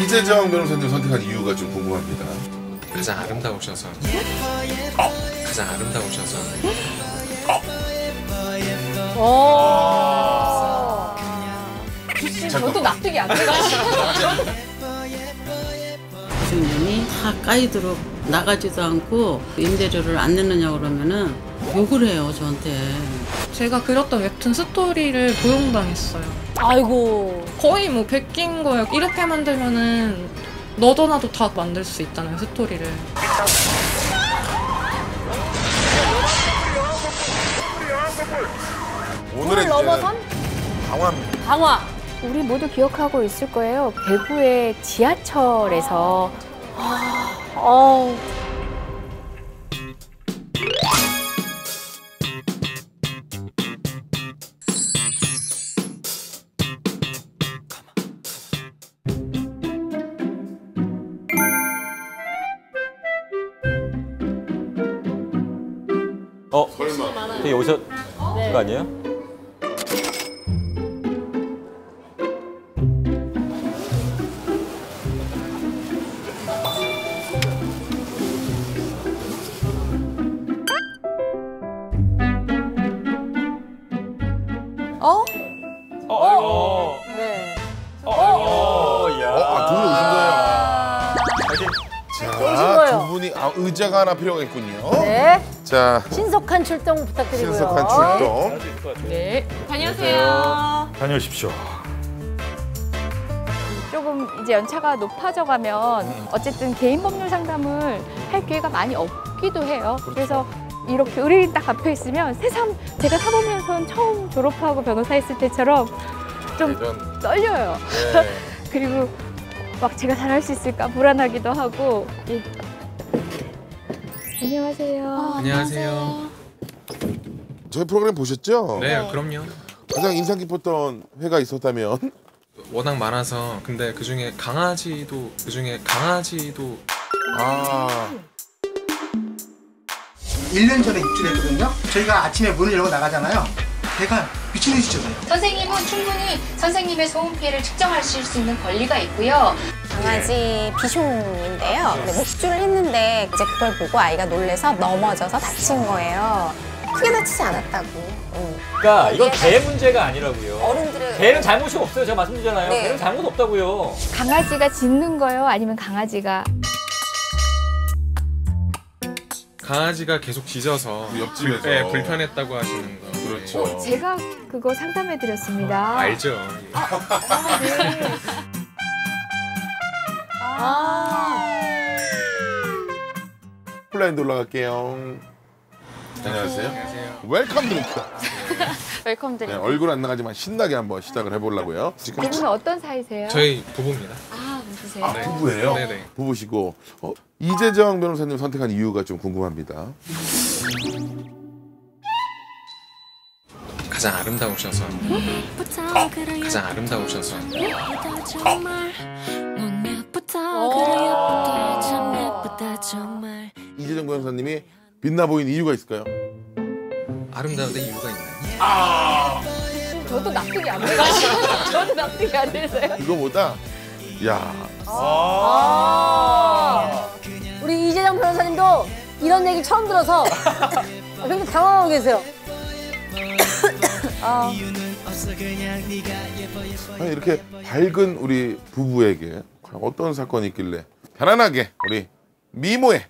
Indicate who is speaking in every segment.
Speaker 1: 이재정 변호사님 선택한 이유가 좀 궁금합니다.
Speaker 2: 가장 아름다우셔서. 가장 아름다우셔서.
Speaker 3: 저도 납득이 안 돼가지고.
Speaker 4: 주인이 가까이도록 나가지도 않고 임대료를 안 내느냐 그러면은 욕을 해요, 저한테.
Speaker 5: 제가 그렸던 웹툰 스토리를 고용당했어요.
Speaker 3: 아이고.
Speaker 5: 거의 뭐 베낀 거예요. 이렇게 만들면은 너도 나도 다 만들 수 있다는 스토리를.
Speaker 1: 오늘의
Speaker 3: 넘어선?
Speaker 1: 강화입니다.
Speaker 3: 강화.
Speaker 6: 우리 모두 기억하고 있을 거예요. 대구의 지하철에서
Speaker 7: 되게 오셨 거 아니에요?
Speaker 3: 네.
Speaker 1: 두 분 오신 거예요.
Speaker 3: 오신
Speaker 1: 자,
Speaker 3: 거예요.
Speaker 1: 두 분이 의자가 하나 필요하겠군요.
Speaker 3: 네.
Speaker 1: 자,
Speaker 3: 신속한 출동 부탁드리고요.
Speaker 1: 신속한 출동.
Speaker 3: 네. 안녕하세요.
Speaker 7: 다녀오십시오.
Speaker 6: 조금 이제 연차가 높아져가면 어쨌든 개인 법률 상담을 할 기회가 많이 없기도 해요. 그래서 이렇게 의뢰인 딱 앞에 있으면 새삼 제가 사법연수원 처음 졸업하고 변호사 했을 때처럼 좀 떨려요.
Speaker 1: 네.
Speaker 6: 그리고 막 제가 잘할 수 있을까 불안하기도 하고. 예. 안녕하세요.
Speaker 2: 안녕하세요.
Speaker 1: 저희 프로그램 보셨죠?
Speaker 2: 네, 그럼요.
Speaker 1: 가장 인상 깊었던 회가 있었다면?
Speaker 2: 워낙 많아서. 근데 그중에 강아지도
Speaker 1: 아,
Speaker 8: 1년 전에 입주했거든요. 저희가 아침에 문을 열고 나가잖아요. 걔가 미친 듯이 짖어요.
Speaker 9: 선생님은 충분히 선생님의 소음 피해를 측정하실 수 있는 권리가 있고요.
Speaker 10: 강아지 비숑인데요. 목줄을 했는데 이제 그걸 보고 아이가 놀래서 넘어져서 다친 거예요. 크게 다치지 않았다고.
Speaker 7: 그러니까 이건 개 문제가 아니라고요.
Speaker 10: 어른들은
Speaker 7: 개는 잘못이 없어요. 제가 말씀드리잖아요.
Speaker 10: 네.
Speaker 7: 개는 잘못 없다고요.
Speaker 6: 강아지가 짖는 거예요? 아니면 강아지가
Speaker 2: 강아지가 계속 짖어서
Speaker 1: 옆집에서.
Speaker 2: 네, 불편했다고 하시는 거.
Speaker 1: 그렇죠.
Speaker 6: 제가 그거 상담해 드렸습니다.
Speaker 2: 알죠.
Speaker 1: 플라인드 올라갈게요. 안녕하세요.
Speaker 2: 안녕하세요.
Speaker 1: 웰컴 드링크.
Speaker 6: 웰컴
Speaker 1: 네,
Speaker 6: 드립니다.
Speaker 1: 얼굴 안 나가지만 신나게 한번 시작을 해보려고요. 지금
Speaker 6: 두 분은 어떤 사이세요?
Speaker 2: 저희 부부입니다.
Speaker 6: 아, 누구세요?
Speaker 2: 네.
Speaker 1: 부부예요?
Speaker 2: 네네.
Speaker 1: 부부시고 이재정 변호사님 선택한 이유가 좀 궁금합니다.
Speaker 2: 가장 아름다우셔서. 가장 아름다우셔서.
Speaker 1: 이재정 변호사님이 빛나 보인 이유가 있을까요?
Speaker 2: 아름다운데 이유가 있나요?
Speaker 3: 저도 납득이 안 돼가지고. 저도 납득이 안 돼서요.
Speaker 1: 그거보다 야
Speaker 3: 우리 이재정 변호사님도 이런 얘기 처음 들어서 굉장히 당황하고 계세요.
Speaker 1: 아니, 이렇게 밝은 우리 부부에게 과연 어떤 사건이 있길래 편안하게 우리 미모의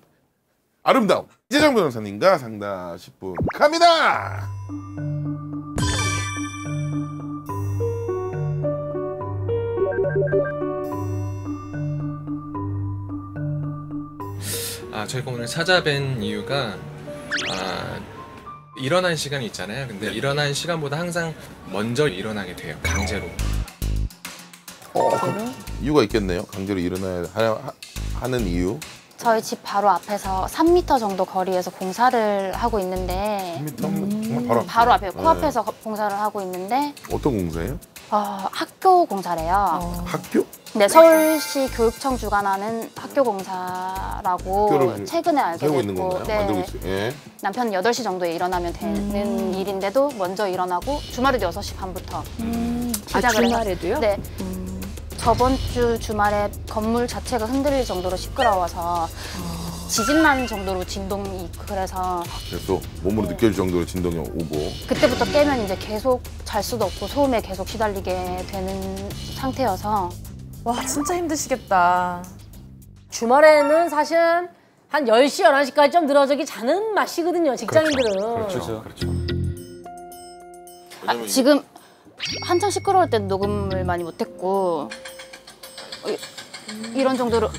Speaker 1: 아름다움 이재정 변호사님과 상담 10분 갑니다.
Speaker 2: 저희가 오늘 찾아뵌 이유가 일어난 시간이 있잖아요. 근데 일어난 시간보다 항상 먼저 일어나게 돼요. 강제로.
Speaker 1: 이유가 있겠네요. 강제로 일어나야 하는 이유.
Speaker 11: 저희 집 바로 앞에서 3m 정도 거리에서 공사를 하고 있는데
Speaker 1: 3m? 정말
Speaker 11: 바로 앞에 코앞에서 공사를 하고 있는데
Speaker 1: 어떤 공사예요?
Speaker 11: 학교 공사래요.
Speaker 1: 학교?
Speaker 11: 네, 서울시 교육청 주관하는 학교 공사라고 최근에 알게
Speaker 1: 세우고 있는
Speaker 11: 됐고
Speaker 1: 건가요? 만들고 있어요. 예.
Speaker 11: 남편은 8시 정도에 일어나면 되는 일인데도 먼저 일어나고 주말에도 6시 반부터 시작을
Speaker 6: 주말에도요?
Speaker 11: 네. 저번 주 주말에 건물 자체가 흔들릴 정도로 시끄러워서 지진 나는 정도로 진동이 그래서
Speaker 1: 그래서 몸으로 느껴질 정도로 진동이 오고
Speaker 11: 그때부터 깨면 이제 계속 잘 수도 없고 소음에 계속 시달리게 되는 상태여서
Speaker 12: 와 진짜 힘드시겠다.
Speaker 3: 주말에는 사실은 한 10시, 11시까지 좀 늘어져기 자는 맛이거든요, 직장인들은.
Speaker 1: 그렇죠.
Speaker 11: 지금 한창 시끄러울 때 녹음을 많이 못했고 이런 정도로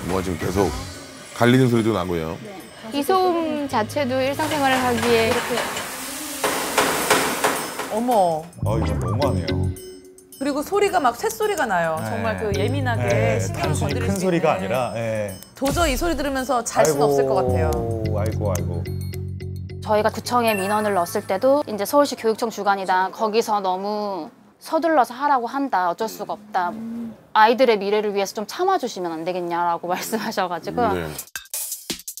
Speaker 1: 뭐가 지금 계속 갈리는 소리도 나고요.
Speaker 6: 이 소음 자체도 일상생활을 하기에 이렇게
Speaker 12: 어머.
Speaker 13: 이거 너무하네요.
Speaker 12: 그리고 소리가 막 쇳소리가 나요. 정말 그 예민하게 신경을
Speaker 13: 단순히
Speaker 12: 건드릴
Speaker 13: 큰
Speaker 12: 수
Speaker 13: 소리가
Speaker 12: 있는.
Speaker 13: 아니라.
Speaker 12: 도저히 이 소리 들으면서 잘 수는 없을 것 같아요.
Speaker 13: 아이고.
Speaker 11: 저희가 구청에 민원을 넣었을 때도 이제 서울시 교육청 주관이다. 거기서 너무 서둘러서 하라고 한다. 어쩔 수가 없다. 아이들의 미래를 위해서 좀 참아주시면 안 되겠냐라고 말씀하셔가지고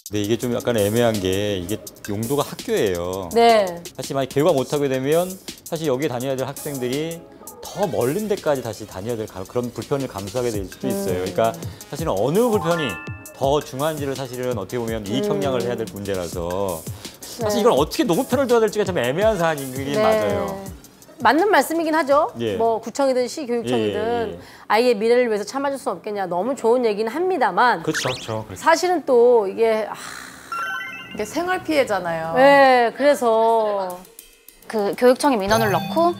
Speaker 7: 근데 이게 좀 약간 애매한 게 이게 용도가 학교예요.
Speaker 3: 네.
Speaker 7: 사실 만약 개관 못하게 되면 사실 여기 다녀야 될 학생들이 더 멀린 데까지 다시 다녀야 될 그런 불편을 감수하게 될 수도 있어요. 그러니까 사실은 어느 불편이 더 중요한지를 사실은 어떻게 보면 이익 형량을 해야 될 문제라서 사실 이걸 어떻게 누구 편을 둬야 될지가 좀 애매한 사안이긴 맞아요.
Speaker 3: 맞는 말씀이긴 하죠.
Speaker 7: 예.
Speaker 3: 뭐 구청이든 시교육청이든
Speaker 7: 예.
Speaker 3: 아이의 미래를 위해서 참아줄 수 없겠냐. 너무 좋은 얘기는 합니다만
Speaker 13: 그렇죠.
Speaker 3: 사실은 또 이게
Speaker 12: 이게 생활 피해잖아요.
Speaker 3: 네, 그래서
Speaker 11: 그 교육청에 민원을 넣고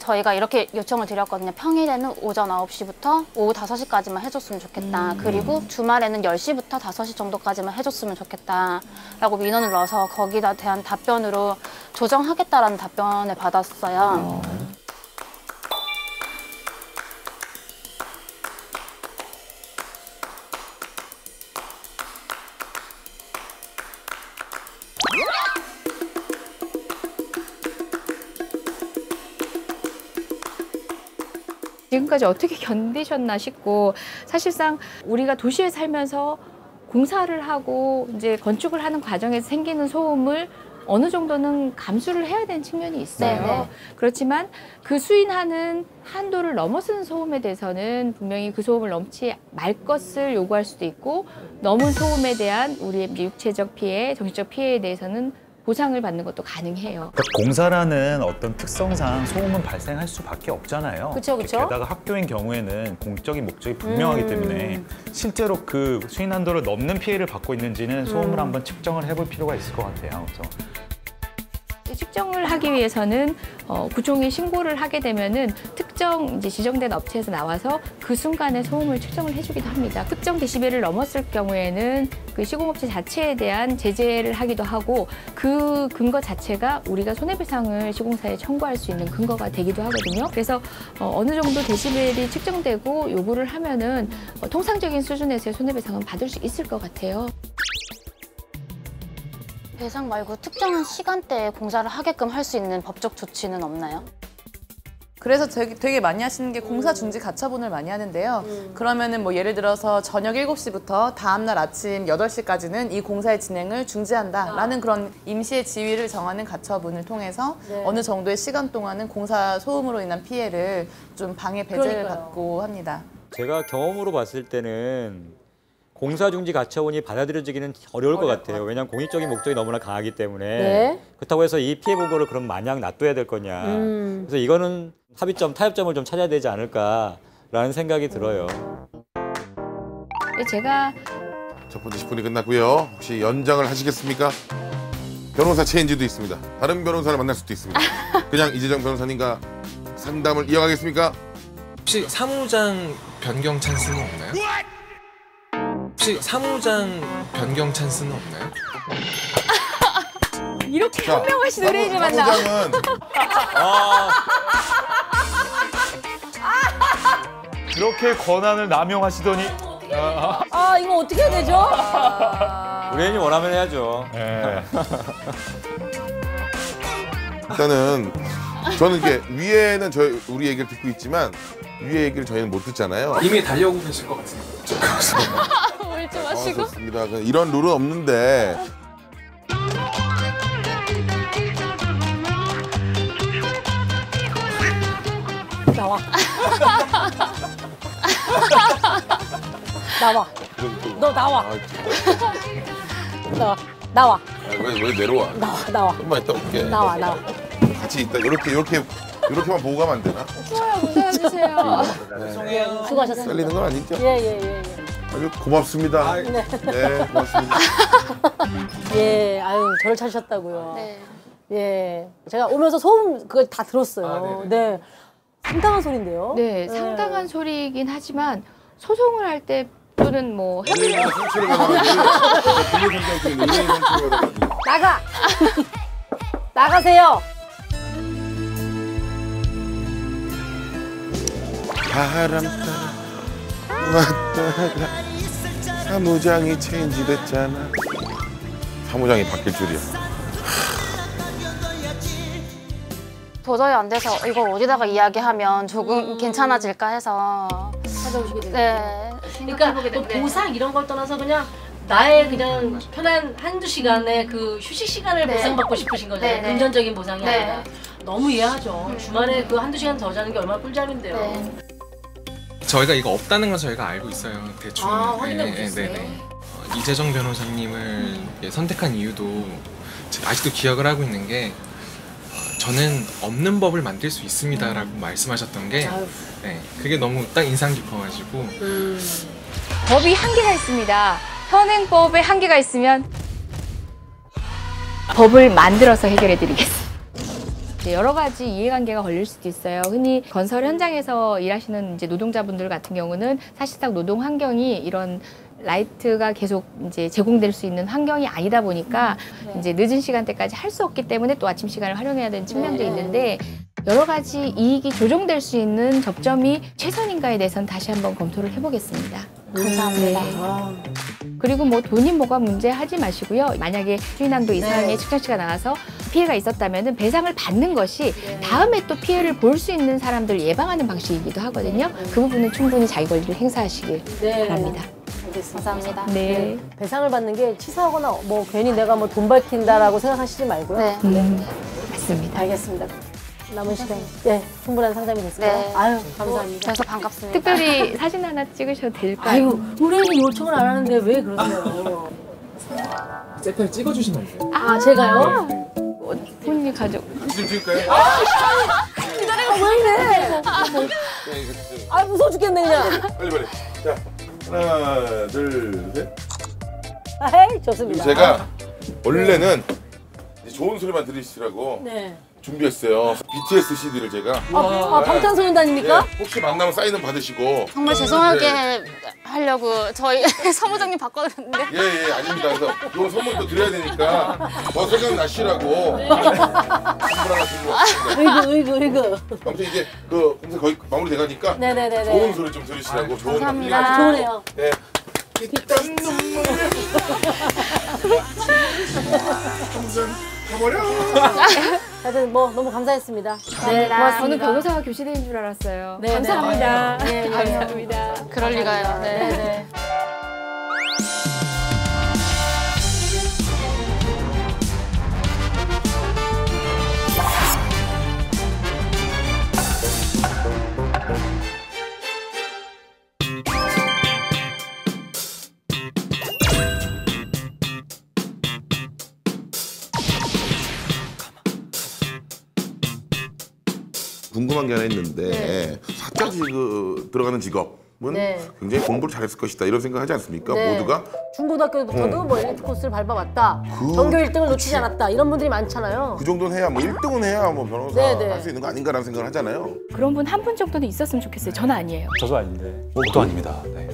Speaker 11: 저희가 이렇게 요청을 드렸거든요. 평일에는 오전 9시부터 오후 5시까지만 해줬으면 좋겠다. 그리고 주말에는 10시부터 5시 정도까지만 해줬으면 좋겠다. 라고 민원을 넣어서 거기다 대한 답변으로 조정하겠다라는 답변을 받았어요.
Speaker 6: 지금까지 어떻게 견디셨나 싶고 사실상 우리가 도시에 살면서 공사를 하고 이제 건축을 하는 과정에서 생기는 소음을 어느 정도는 감수를 해야 되는 측면이 있어요.
Speaker 11: 네.
Speaker 6: 그렇지만 그 수인하는 한도를 넘어서는 소음에 대해서는 분명히 그 소음을 넘지 말 것을 요구할 수도 있고 넘은 소음에 대한 우리의 육체적 피해, 정신적 피해에 대해서는 보상을 받는 것도 가능해요.
Speaker 13: 그러니까 공사라는 어떤 특성상 소음은 발생할 수밖에 없잖아요.
Speaker 3: 그쵸.
Speaker 13: 게다가 학교인 경우에는 공적인 목적이 분명하기 때문에 실제로 그 수인 한도를 넘는 피해를 받고 있는지는 소음을 한번 측정을 해볼 필요가 있을 것 같아요. 그래서
Speaker 6: 측정을 하기 위해서는 구청에 신고를 하게 되면은 특정 이제 지정된 업체에서 나와서 그 순간에 소음을 측정을 해주기도 합니다. 특정 데시벨을 넘었을 경우에는 그 시공업체 자체에 대한 제재를 하기도 하고 그 근거 자체가 우리가 손해배상을 시공사에 청구할 수 있는 근거가 되기도 하거든요. 그래서 어느 정도 데시벨이 측정되고 요구를 하면은 통상적인 수준에서의 손해배상은 받을 수 있을 것 같아요.
Speaker 11: 배상 말고 특정한 시간대에 공사를 하게끔 할 수 있는 법적 조치는 없나요?
Speaker 12: 그래서 되게 많이 하시는 게 공사 중지 가처분을 많이 하는데요. 그러면은 뭐 예를 들어서 저녁 7시부터 다음날 아침 8시까지는 이 공사의 진행을 중지한다라는 그런 임시의 지위를 정하는 가처분을 통해서 어느 정도의 시간 동안은 공사 소음으로 인한 피해를 좀 방해 배제를 받고 합니다.
Speaker 7: 제가 경험으로 봤을 때는 공사 중지 가처분이 받아들여지기는 어려울 것 같아요. 왜냐하면 공익적인 목적이 너무나 강하기 때문에 그렇다고 해서 이 피해 보고를 그럼 마냥 놔둬야 될 거냐. 그래서 이거는 합의점, 타협점을 좀 찾아야 되지 않을까라는 생각이 들어요.
Speaker 6: 제가
Speaker 1: 첫 번째 10분이 끝났고요. 혹시 연장을 하시겠습니까? 변호사 체인지도 있습니다. 다른 변호사를 만날 수도 있습니다. 그냥 이재정 변호사님과 상담을 이어가겠습니까?
Speaker 2: 혹시 사무장 변경 찬스는 없나요? 혹시 사무장 변경 찬스는 없나요?
Speaker 6: 이렇게 현명하신 의뢰인을 만나.
Speaker 1: 사무장은
Speaker 13: 그렇게 권한을 남용하시더니
Speaker 3: 이거 어떻게 해야 되죠?
Speaker 7: 의뢰인이 원하면 해야죠.
Speaker 1: 일단은 저는 이게 위에는 우리 얘기를 듣고 있지만 위에 얘기를 저희는 못 듣잖아요.
Speaker 2: 이미 달려오고 계실 것 같은데.
Speaker 6: 뭘 좀 하시고.
Speaker 1: 좋습니다. 이런 룰은 없는데
Speaker 3: 나와. 너 나와. 나와.
Speaker 1: 왜 내려와?
Speaker 3: 나와.
Speaker 1: 좀만 이따 올게.
Speaker 3: 나와.
Speaker 1: 같이 이따 이렇게만 보고 가면 안 되나?
Speaker 3: 좋아요. 고생하세요. 수고하셨습니다.
Speaker 1: 잘리는 건 아니죠?
Speaker 3: 예.
Speaker 1: 아주 고맙습니다. 네, 고맙습니다.
Speaker 3: 예, 아유, 저를 찾으셨다고요. 네. 예. 제가 오면서 소음 그걸 다 들었어요. 네. 상당한 소리인데요.
Speaker 6: 네, 상당한 소리이긴 하지만 소송을 할 때 또는 뭐 해보려고
Speaker 3: 나가세요.
Speaker 1: 바람 따라 왔다가 사무장이 체인지 됐잖아. 사무장이 바뀔 줄이야.
Speaker 11: 도저히 안 돼서 이걸 어디다가 이야기하면 조금 괜찮아질까 해서
Speaker 3: 찾아오시게 됐어요.
Speaker 11: 네.
Speaker 3: 그러니까 뭐 보상 이런 걸 떠나서 그냥 나의 그냥 편한 한두 시간의 그 휴식 시간을
Speaker 11: 네.
Speaker 3: 보상받고 싶으신 거잖아요.
Speaker 11: 네, 네.
Speaker 3: 금전적인 보상이
Speaker 11: 네.
Speaker 3: 아니라. 너무 이해하죠. 주말에 그 한두 시간 더 자는 게 얼마나 꿀잠인데요.
Speaker 11: 네.
Speaker 2: 저희가 이거 없다는 건 저희가 알고 있어요. 대충.
Speaker 3: 확인하고 있어요.
Speaker 2: 이재정 변호사님을 선택한 이유도 제가 아직도 기억을 하고 있는 게 저는 없는 법을 만들 수 있습니다라고 말씀하셨던 게 그게 너무 딱 인상 깊어가지고
Speaker 6: 법이 한계가 있습니다. 현행법에 한계가 있으면 법을 만들어서 해결해 드리겠습니다. 여러 가지 이해관계가 걸릴 수도 있어요. 흔히 건설 현장에서 일하시는 이제 노동자분들 같은 경우는 사실상 노동 환경이 이런 라이트가 계속 이제 제공될 수 있는 환경이 아니다 보니까 이제 늦은 시간대까지 할 수 없기 때문에 또 아침 시간을 활용해야 되는 측면도 있는데 여러 가지 이익이 조정될 수 있는 접점이 최선인가에 대해서는 다시 한번 검토를 해보겠습니다.
Speaker 11: 감사합니다.
Speaker 6: 그리고 뭐 돈이 뭐가 문제 하지 마시고요. 만약에 수인한도 이상의 측정치가 나와서 피해가 있었다면 배상을 받는 것이 다음에 또 피해를 볼 수 있는 사람들 예방하는 방식이기도 하거든요. 그 부분은 충분히 자기 권리를 행사하시길 바랍니다.
Speaker 11: 감사합니다.
Speaker 6: 네.
Speaker 3: 배상을 받는 게 치사하거나 뭐 괜히 내가 뭐 돈 밝힌다라고 생각하시지 말고요.
Speaker 11: 네.
Speaker 6: 맞습니다.
Speaker 3: 알겠습니다. 남은 시간 충분한 상담이 됐을까요?
Speaker 11: 네.
Speaker 3: 아유, 감사합니다.
Speaker 11: 그래서 반갑습니다.
Speaker 6: 특별히 사진 하나 찍으셔도 될까요?
Speaker 3: 아유, 우리는 요청을 안 하는데 왜 그러세요?
Speaker 2: 셀카를 찍어주시면 돼요.
Speaker 3: 아, 제가요?
Speaker 6: 본인이 가족.
Speaker 1: 지금 찍을까요?
Speaker 3: 기다리고 왜 이래? 아, 무서워 죽겠네, 그냥.
Speaker 1: 빨리. 자, 하나, 둘, 셋.
Speaker 3: 아이, 좋습니다.
Speaker 1: 제가 원래는 좋은 소리만 들으시라고
Speaker 3: 네.
Speaker 1: 준비했어요. BTS CD를 제가.
Speaker 3: 방탄소년단입니까?
Speaker 1: 네, 혹시 만나면 사인은 받으시고.
Speaker 11: 정말 죄송하게
Speaker 1: 네.
Speaker 11: 하려고 저희 사무장님 바꿔드렸는데
Speaker 1: 예, 아닙니다. 그래서 이건 선물도 드려야 되니까 더 생각나시라고 선물 하나 드리고 왔습니다.
Speaker 3: 으이구.
Speaker 1: 아무튼 이제 그 공사 거의 마무리 돼가니까
Speaker 3: 네네네네.
Speaker 1: 좋은 소리 좀 들으시라고 좋은
Speaker 11: 감사합니다.
Speaker 3: 좋으네요.
Speaker 1: 네. 빗땀 눈물 가버려.
Speaker 3: 하여튼 뭐 너무 감사했습니다.
Speaker 6: 네,
Speaker 11: 감사합니다.
Speaker 6: 저는 변호사가 교체된 줄 알았어요.
Speaker 3: 네,
Speaker 6: 감사합니다.
Speaker 3: 네,
Speaker 6: 감사합니다.
Speaker 11: 그럴 리가요. 네.
Speaker 1: 궁금한 게 하나 있는데 사자지 그 들어가는 직업은 굉장히 공부를 잘했을 것이다 이런 생각하지 않습니까?
Speaker 3: 네.
Speaker 1: 모두가
Speaker 3: 중고등학교부터도 뭐 엘리트 코스를 밟아왔다.
Speaker 1: 그-
Speaker 3: 전교 1등을 놓치지 않았다. 이런 분들이 많잖아요.
Speaker 1: 그 정도는 해야 뭐 1등은 해야 뭐 변호사
Speaker 3: 네.
Speaker 1: 할 수 있는 거 아닌가라는 생각을 하잖아요.
Speaker 6: 그런 분 한 분 정도는 있었으면 좋겠어요. 저는 아니에요.
Speaker 13: 저도 아닌데. 저도 아닙니다. 네.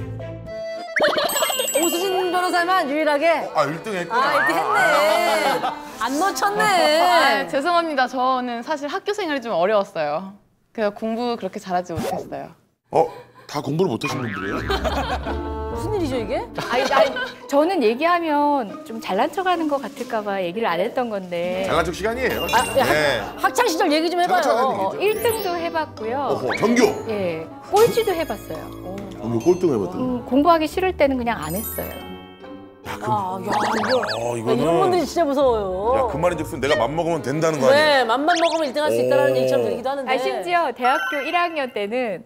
Speaker 3: 오수진 변호사만 유일하게
Speaker 1: 1등 했구나.
Speaker 3: 아, 이렇게 했네. 안 놓쳤네.
Speaker 12: 아, 죄송합니다. 저는 사실 학교 생활이 좀 어려웠어요. 그래서 공부 그렇게 잘하지 못했어요.
Speaker 1: 다 공부를 못하신 분들이에요?
Speaker 3: 무슨 일이죠 이게?
Speaker 6: 아니, 저는 얘기하면 좀 잘난 척하는 것 같을까 봐 얘기를 안 했던 건데
Speaker 1: 잘난 척 시간이에요.
Speaker 3: 학창 시절 얘기 좀 해봐요.
Speaker 6: 1등도 해봤고요.
Speaker 1: 전교?
Speaker 6: 예, 꼴찌도 해봤어요.
Speaker 1: 전교 꼴등 해봤던.
Speaker 6: 공부하기 싫을 때는 그냥 안 했어요.
Speaker 1: 이거는
Speaker 3: 이런 분들이 진짜 무서워요.
Speaker 1: 그 말인즉슨 내가 맘먹으면 된다는 거 아니에요?
Speaker 3: 네, 맘만 먹으면 1등 할 수 있다는 얘기처럼 들리기도 하는데.
Speaker 6: 심지어 대학교 1학년 때는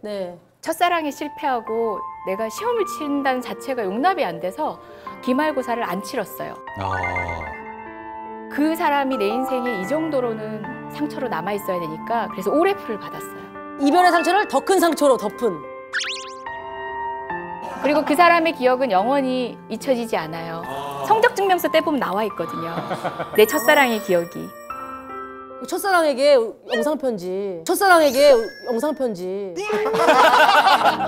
Speaker 6: 첫사랑에 실패하고 내가 시험을 친다는 자체가 용납이 안 돼서 기말고사를 안 치렀어요. 그 사람이 내 인생에 이 정도로는 상처로 남아있어야 되니까 그래서 올해프를 받았어요.
Speaker 3: 이별의 상처를 더 큰 상처로 덮은.
Speaker 6: 그리고 그 사람의 기억은 영원히 잊혀지지 않아요. 성적증명서 떼보면 나와 있거든요. 내 첫사랑의 기억이.
Speaker 3: 첫사랑에게 영상편지. 첫사랑에게 영상편지.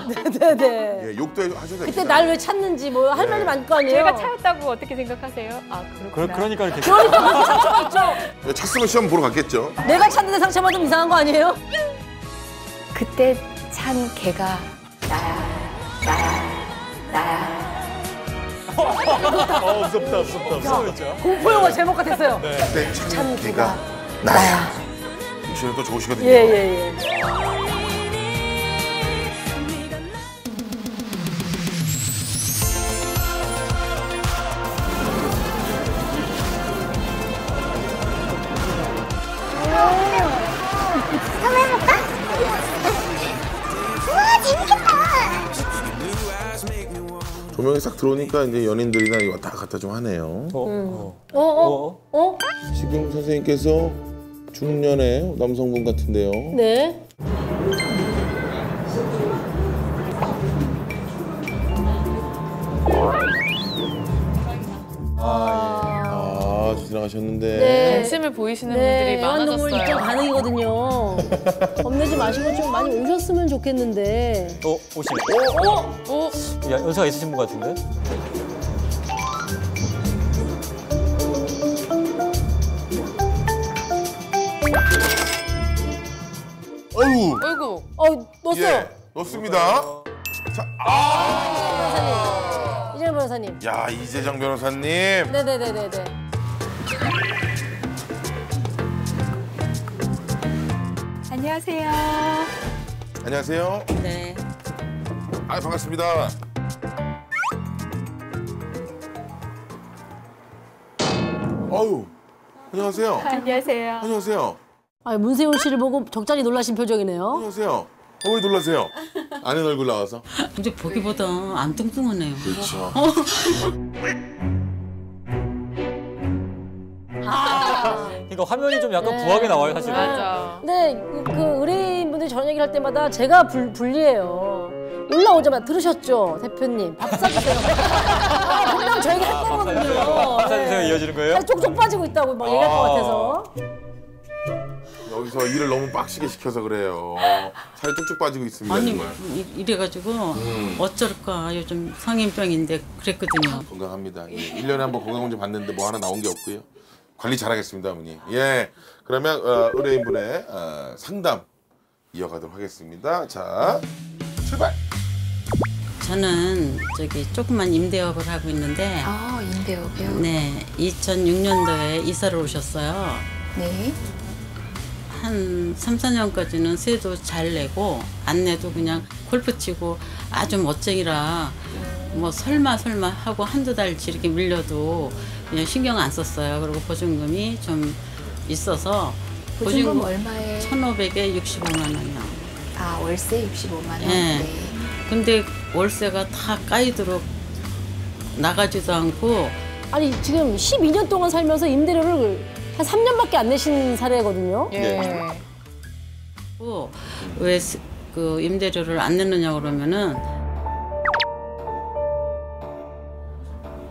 Speaker 3: 네네네.
Speaker 1: 예, 욕도 하셔도
Speaker 3: 그때 날 왜 찾는지 뭐 할 말이 많을 거 아니에요?
Speaker 6: 제가 차였다고 어떻게 생각하세요? 아, 그렇구나.
Speaker 7: 그러니까 이렇게.
Speaker 3: 그러니까 그렇게 상처가 있죠.
Speaker 1: 찼으면 시험 보러 갔겠죠.
Speaker 3: 내가 찾는데 상처받으면 이상한 거 아니에요?
Speaker 6: 그때 찬 걔가 나야.
Speaker 13: 무섭다.
Speaker 3: 공포영화 제목 같았어요.
Speaker 1: 그때 참 걔가 나야. 이시는 또 좋으시거든요.
Speaker 3: 예예예.
Speaker 10: 한번 해볼까? 우와 재밌겠다.
Speaker 1: 조명이 싹 들어오니까 이제 연인들이나 이거 다 갖다 좀 하네요. 지금 선생님께서 중년의 남성분 같은데요.
Speaker 3: 네.
Speaker 1: 지나가셨는데.
Speaker 3: 네.
Speaker 12: 관심을 보이시는
Speaker 3: 네,
Speaker 12: 분들이
Speaker 3: 애완동물
Speaker 12: 많아졌어요.
Speaker 3: 입장 가능이거든요. 겁내지 마시고 좀 많이 오셨으면 좋겠는데.
Speaker 7: 오시네. 연세가 있으신 분 같은데?
Speaker 1: 어이구.
Speaker 12: 어이구.
Speaker 3: 넣었어요.
Speaker 1: 예, 넣습니다. 자,
Speaker 3: 이재명 변호사님.
Speaker 1: 야, 이재정 변호사님.
Speaker 3: 네네네네네.
Speaker 6: 안녕하세요.
Speaker 1: 안녕하세요.
Speaker 4: 네.
Speaker 1: 아, 반갑습니다. 어유, 안녕하세요.
Speaker 6: 안녕하세요.
Speaker 1: 안녕하세요.
Speaker 3: 아, 문세훈 씨를 보고 적잖이 놀라신 표정이네요.
Speaker 1: 안녕하세요. 왜 놀라세요? 아는 얼굴 나와서.
Speaker 4: 근데 보기보다 안 뚱뚱하네요.
Speaker 1: 그렇죠.
Speaker 7: 그러니까 화면이 좀 약간 부하게 나와요, 사실은.
Speaker 12: 맞아.
Speaker 3: 근데 그 의뢰인분들이 저런 얘기를 할 때마다 제가 불리해요. 올라오자마자 들으셨죠, 대표님? 밥 사주세요. 분명 저희가 할 거거든요.
Speaker 7: 밥 사주세요 이어지는 거예요?
Speaker 3: 살이 쪽쪽 빠지고 있다고 막 얘기할 것 같아서.
Speaker 1: 여기서 일을 너무 빡시게 시켜서 그래요. 살이 쭉쭉 빠지고 있습니다.
Speaker 4: 아니
Speaker 1: 정말.
Speaker 4: 이래가지고 어쩔까 요즘 성인병인데 그랬거든요.
Speaker 1: 건강합니다. 예, 1년에 한 번 건강검진 받는데 뭐 하나 나온 게 없고요. 관리 잘하겠습니다, 어머니. 예, 그러면 의뢰인분의 상담 이어가도록 하겠습니다. 자, 출발.
Speaker 4: 저는 조그만 임대업을 하고 있는데
Speaker 6: 임대업이요?
Speaker 4: 네, 2006년도에 이사를 오셨어요.
Speaker 6: 네.
Speaker 4: 한 3, 4년까지는 세도 잘 내고 안 내도 그냥 골프 치고 아주 멋쟁이라 뭐 설마 하고 한두 달치 이렇게 밀려도 그냥 신경 안 썼어요. 그리고 보증금이 좀 있어서
Speaker 6: 보증금 얼마에?
Speaker 4: 1,500에 65만 원이요.
Speaker 6: 아, 월세 65만 원?
Speaker 4: 네. 근데 월세가 다 까이도록 나가지도 않고.
Speaker 3: 아니 지금 12년 동안 살면서 임대료를 한 3년밖에 안 내신 사례거든요.
Speaker 4: 예. 왜 그 임대료를 안 내느냐 그러면은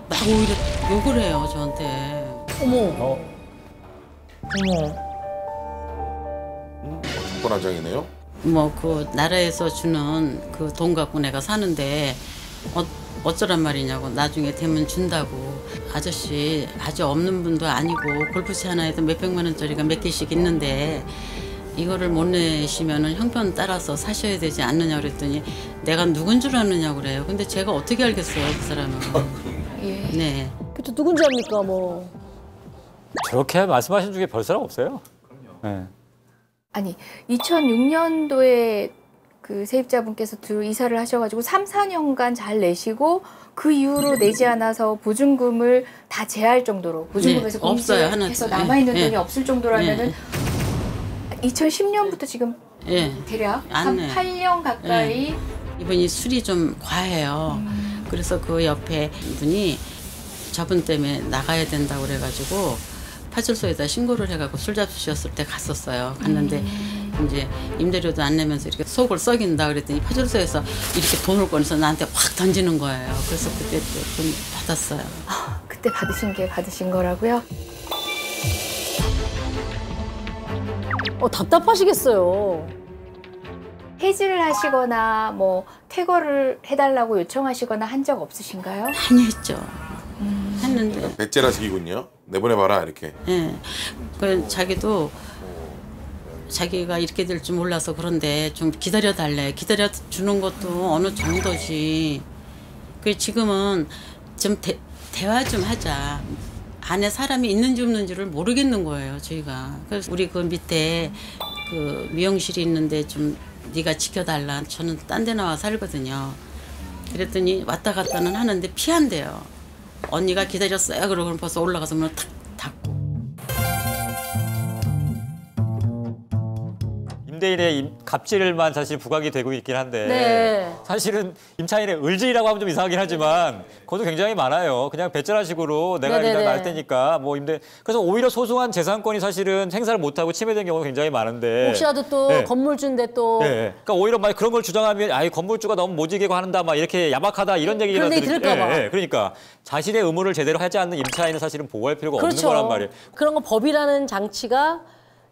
Speaker 4: 막 오히려 욕을 해요 저한테.
Speaker 3: 어머.
Speaker 1: 촉발화장이네요.
Speaker 4: 뭐 그 나라에서 주는 그 돈 갖고 내가 사는데 어쩌란 말이냐고 나중에 되면 준다고. 아저씨 아주 없는 분도 아니고 골프채 하나에도 몇백만 원짜리가 몇 개씩 있는데 이거를 못 내시면은 형편 따라서 사셔야 되지 않느냐 그랬더니 내가 누군 줄 아느냐고 그래요. 근데 제가 어떻게 알겠어요 그 사람은.
Speaker 6: 예.
Speaker 4: 네.
Speaker 3: 그또 누군지 압니까 뭐.
Speaker 7: 저렇게 말씀하신 중에 별 사람 없어요. 네.
Speaker 6: 아니 2006년도에 그 세입자분께서 이사를 하셔가지고 3, 4년간 잘 내시고 그 이후로 내지 않아서 보증금을 다 제할 정도로 보증금에서
Speaker 4: 네, 없어요,
Speaker 6: 공제해서
Speaker 4: 하나도.
Speaker 6: 남아있는
Speaker 4: 네,
Speaker 6: 돈이
Speaker 4: 네.
Speaker 6: 없을 정도라면은 2010년부터 지금
Speaker 4: 예.
Speaker 6: 대략
Speaker 4: 안
Speaker 6: 한
Speaker 4: 내요.
Speaker 6: 8년 가까이
Speaker 4: 이분이 술이 좀 과해요. 그래서 그 옆에 분이 저분 때문에 나가야 된다고 그래가지고 파출소에다 신고를 해갖고 술 잡수셨을 때 갔었어요. 갔는데 이제 임대료도 안 내면서 이렇게 속을 썩인다 그랬더니 파출소에서 이렇게 돈을 꺼내서 나한테 확 던지는 거예요. 그래서 그때 돈 받았어요.
Speaker 6: 아, 그때 받으신 게 받으신 거라고요?
Speaker 3: 답답하시겠어요.
Speaker 6: 해지를 하시거나 뭐 퇴거를 해달라고 요청하시거나 한 적 없으신가요?
Speaker 4: 많이 했죠. 했는데.
Speaker 1: 배째라식이군요. 내보내봐라 이렇게.
Speaker 4: 예. 그 자기도 자기가 이렇게 될 줄 몰라서 그런데 좀 기다려달래. 기다려주는 것도 어느 정도지. 그 지금은 좀 대화 좀 하자. 안에 사람이 있는지 없는지를 모르겠는 거예요, 저희가. 그래서 우리 그 밑에 그 미용실이 있는데 좀 네가 지켜달라. 저는 딴 데 나와 살거든요. 그랬더니 왔다 갔다는 하는데 피한대요. 언니가 기다렸어요. 그러고 벌써 올라가서 문을 탁 닫고.
Speaker 7: 임대인의 갑질만 사실 부각이 되고 있긴 한데
Speaker 3: 네.
Speaker 7: 사실은 임차인의 을질이라고 하면 좀 이상하긴 하지만 그것도 굉장히 많아요. 그냥 배째라식으로 내가
Speaker 3: 네네네.
Speaker 7: 그냥 날 테니까 뭐 그래서 오히려 소중한 재산권이 사실은 행사를 못하고 침해된 경우가 굉장히 많은데
Speaker 3: 혹시라도 또
Speaker 7: 네.
Speaker 3: 건물주인데 또
Speaker 7: 네. 그러니까 오히려 막 그런 걸 주장하면 아이 건물주가 너무 모지게 한다 막 이렇게 야박하다 이런 얘기가
Speaker 3: 그런 얘기 들을까 봐.
Speaker 7: 그러니까 자신의 의무를 제대로 하지 않는 임차인은 사실은 보호할 필요가
Speaker 3: 그렇죠.
Speaker 7: 없는 거란 말이에요.
Speaker 3: 그런 거 법이라는 장치가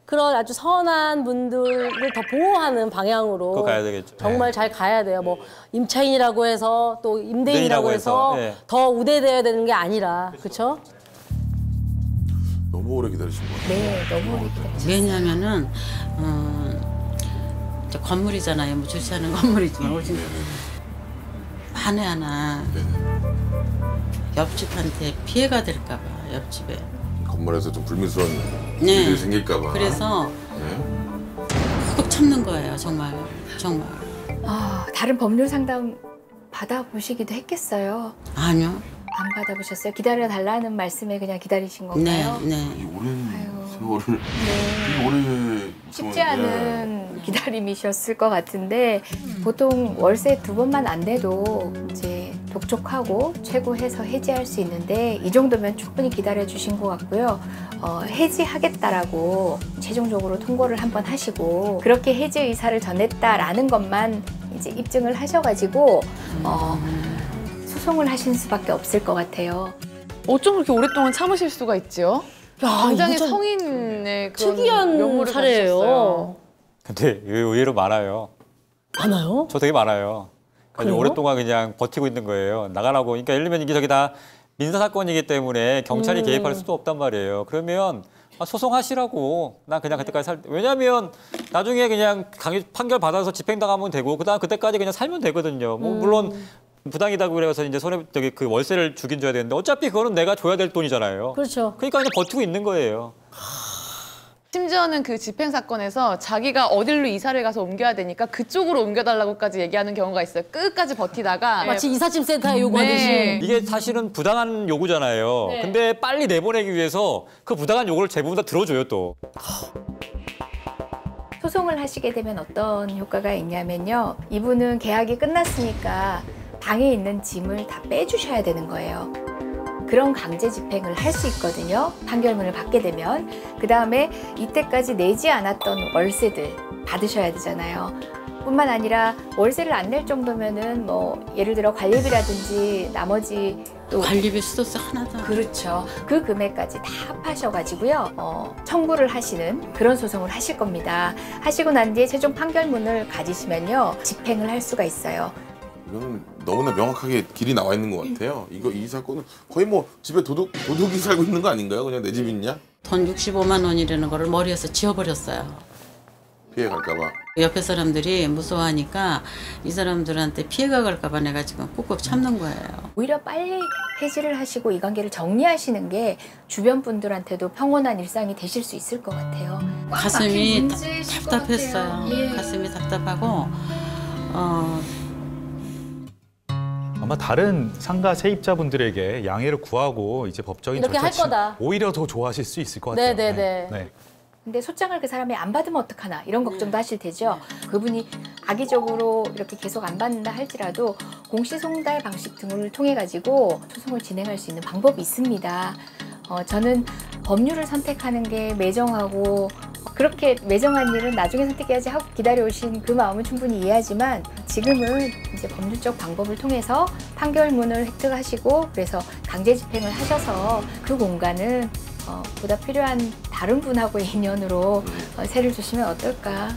Speaker 3: 그런 아주 선한 분들을 더 보호하는 방향으로
Speaker 7: 그거 가야 되겠죠.
Speaker 3: 정말 잘 가야 돼요. 뭐 임차인이라고 해서 또 임대인이라고 해서
Speaker 7: 네.
Speaker 3: 더 우대되어야 되는 게 아니라 그렇죠?
Speaker 1: 너무 오래 기다리신 것 같아요.
Speaker 6: 네, 너무 오래 기다리셨어요.
Speaker 4: 왜냐면은 이제 건물이잖아요. 뭐 좋지 않은 건물이지만 훨씬 한 해 하나 옆집한테 피해가 될까 봐 옆집에.
Speaker 1: 건물에서 좀 불미스러운
Speaker 4: 네.
Speaker 1: 일이 생길까 봐.
Speaker 4: 그래서
Speaker 1: 네.
Speaker 4: 꾹 참는 거예요. 정말.
Speaker 6: 다른 법률 상담 받아보시기도 했겠어요?
Speaker 4: 아니요.
Speaker 6: 안 받아보셨어요? 기다려달라는 말씀에 그냥 기다리신 건가요?
Speaker 4: 네.
Speaker 1: 오랜 세월을 이 오래
Speaker 6: 쉽지 않은 기다림이셨을 것 같은데 보통 월세 2번만 안 내도 이제 독촉하고 최고해서 해지할 수 있는데 이 정도면 충분히 기다려 주신 것 같고요. 해지하겠다라고 최종적으로 통보를 한번 하시고 그렇게 해지 의사를 전했다라는 것만 이제 입증을 하셔가지고 소송을 하시는 수밖에 없을 것 같아요.
Speaker 12: 어쩜 그렇게 오랫동안 참으실 수가 있죠?
Speaker 3: 야,
Speaker 12: 굉장히
Speaker 3: 이거 참
Speaker 12: 성인의 그런
Speaker 3: 특이한
Speaker 12: 면모를
Speaker 3: 사례예요.
Speaker 12: 가지셨어요.
Speaker 7: 근데 의외로 많아요.
Speaker 3: 많아요?
Speaker 7: 저 되게 많아요.
Speaker 3: 그래요?
Speaker 7: 오랫동안 그냥 버티고 있는 거예요. 나가라고. 그러니까 예를 들면 이게 저기 다 민사사건이기 때문에 경찰이 개입할 수도 없단 말이에요. 그러면 소송하시라고. 난 그냥 그때까지 왜냐면 나중에 그냥 판결 받아서 집행당하면 되고 그때까지 그냥 살면 되거든요. 뭐 물론 부당이다고 그래서 이제 그 월세를 주긴 줘야 되는데 어차피 그거는 내가 줘야 될 돈이잖아요.
Speaker 3: 그렇죠.
Speaker 7: 그러니까 그냥 버티고 있는 거예요.
Speaker 12: 심지어는 그 집행 사건에서 자기가 어딜로 이사를 가서 옮겨야 되니까 그쪽으로 옮겨달라고까지 얘기하는 경우가 있어요. 끝까지 버티다가
Speaker 3: 마치 이삿짐 센터에 요구하듯이.
Speaker 12: 네.
Speaker 7: 이게 사실은 부당한 요구잖아요.
Speaker 3: 네.
Speaker 7: 근데 빨리 내보내기 위해서 그 부당한 요구를 대부분 다 들어줘요 또.
Speaker 6: 소송을 하시게 되면 어떤 효과가 있냐면요. 이분은 계약이 끝났으니까 방에 있는 짐을 다 빼주셔야 되는 거예요. 그런 강제 집행을 할 수 있거든요. 판결문을 받게 되면. 그 다음에 이때까지 내지 않았던 월세들 받으셔야 되잖아요. 뿐만 아니라 월세를 안 낼 정도면은 뭐 예를 들어 관리비라든지 나머지 또
Speaker 4: 관리비 수도세 하나도.
Speaker 6: 그렇죠. 그 금액까지 다 합하셔가지고요. 청구를 하시는 그런 소송을 하실 겁니다. 하시고 난 뒤에 최종 판결문을 가지시면요. 집행을 할 수가 있어요.
Speaker 1: 이거는 너무나 명확하게 길이 나와 있는 것 같아요. 이 사건은 거의 뭐 집에 도둑이 살고 있는 거 아닌가요? 그냥 내 집 있냐?
Speaker 4: 돈 65만 원이라는 거를 머리에서 지워버렸어요.
Speaker 1: 피해 갈까 봐.
Speaker 4: 옆에 사람들이 무서워하니까 이 사람들한테 피해가 갈까 봐 내가 지금 꾹꾹 참는 거예요.
Speaker 6: 오히려 빨리 해지를 하시고 이 관계를 정리하시는 게 주변 분들한테도 평온한 일상이 되실 수 있을 것 같아요.
Speaker 4: 가슴이 답답했어요. 가슴이 답답하고
Speaker 13: 아마 다른 상가 세입자분들에게 양해를 구하고 이제 법적인
Speaker 3: 이렇게 할 거다.
Speaker 13: 오히려 더 좋아하실 수 있을 것 같아요.
Speaker 3: 네네네.
Speaker 13: 네.
Speaker 6: 근데 소장을 그 사람이 안 받으면 어떡하나 이런 걱정도 하실 테죠. 그분이 악의적으로 이렇게 계속 안 받는다 할지라도 공시송달 방식 등을 통해 가지고 소송을 진행할 수 있는 방법이 있습니다. 저는 법률을 선택하는 게 매정하고 그렇게 매정한 일은 나중에 선택해야지 하고 기다려오신 그 마음은 충분히 이해하지만 지금은 이제 법률적 방법을 통해서 판결문을 획득하시고 그래서 강제 집행을 하셔서 그 공간은 보다 필요한 다른 분하고의 인연으로 세를 주시면 어떨까.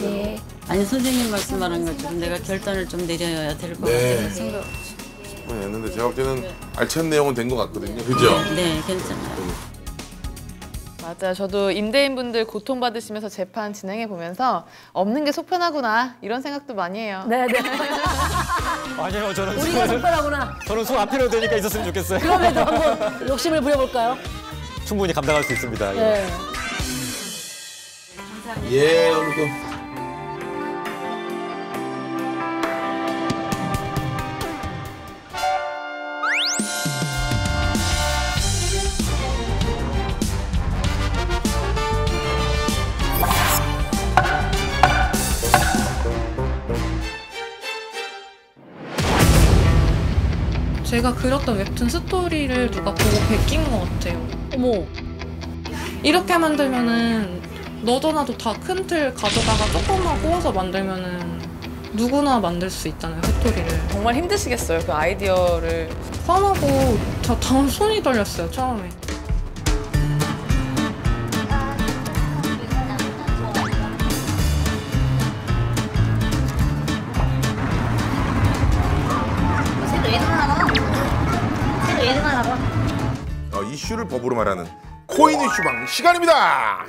Speaker 6: 예.
Speaker 4: 아니 선생님 말씀하는 것처럼 내가 결단을 좀 내려야 될 것 같아요. 생각.
Speaker 1: 했는데 제가 볼 때는 알찬 내용은 된 것 같거든요. 그죠?
Speaker 4: 네, 괜찮아요.
Speaker 12: 맞아요. 저도 임대인분들 고통받으시면서 재판 진행해 보면서 없는 게 속편하구나 이런 생각도 많이 해요.
Speaker 3: 네네.
Speaker 7: 아니요, 저는
Speaker 3: 우리가 속편하구나.
Speaker 7: 저는 속 안 필요도 되니까 있었으면 좋겠어요.
Speaker 3: 그럼에도 한번 욕심을 부려볼까요?
Speaker 7: 충분히 감당할 수 있습니다.
Speaker 3: 네.
Speaker 1: 예, 오늘도.
Speaker 5: 제가 그렸던 웹툰 스토리를 누가 보고 베낀 것 같아요.
Speaker 3: 어머.
Speaker 5: 이렇게 만들면은 너도 나도 다 큰 틀 가져다가 조금만 꼬아서 만들면은 누구나 만들 수 있잖아요, 스토리를.
Speaker 12: 정말 힘드시겠어요, 그 아이디어를.
Speaker 5: 화나고 저 당 손이 떨렸어요, 처음에.
Speaker 1: 이슈를 법으로 말하는 코인 이슈방 시간입니다.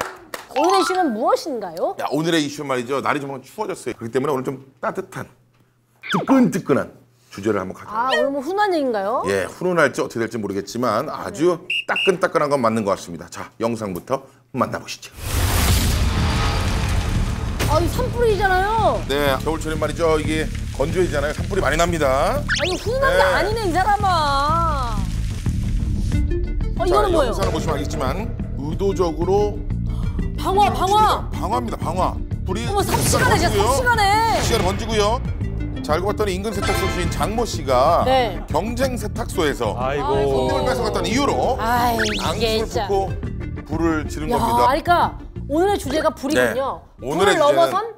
Speaker 3: 오늘의 이슈는 무엇인가요?
Speaker 1: 야, 오늘의 이슈 말이죠. 날이 좀 추워졌어요. 그렇기 때문에 오늘 좀 따뜻한, 뜨끈뜨끈한 주제를 한번 가져요.
Speaker 3: 아, 오늘 뭐 훈한 얘기인가요?
Speaker 1: 예, 훈훈할지 어떻게 될지 모르겠지만 아주 따끈따끈한 건 맞는 것 같습니다. 자, 영상부터 만나보시죠.
Speaker 3: 아, 이 산불이잖아요.
Speaker 1: 네, 겨울철엔 말이죠. 이게 건조해지잖아요. 산불이 많이 납니다.
Speaker 3: 아니, 훈한 게 아니네, 이 사람아. 이거는 뭐예요?
Speaker 1: 영상을 보시면 알겠지만 의도적으로 방화입니다. 방화. 불이
Speaker 3: 어머, 삽시간에 진짜 삽시간에.
Speaker 1: 삽시간에 번지고요. 자, 알고 봤더니 인근 세탁소 주인 장모 씨가
Speaker 3: 네.
Speaker 1: 경쟁 세탁소에서
Speaker 7: 아이고.
Speaker 1: 손님을 뺏어갔다는 이유로
Speaker 3: 이게
Speaker 1: 앙수를
Speaker 3: 진짜.
Speaker 1: 붓고 불을 지른
Speaker 3: 야,
Speaker 1: 겁니다.
Speaker 3: 그러니까 오늘의 주제가 불이군요.
Speaker 1: 네. 오늘의
Speaker 3: 불을 넘어선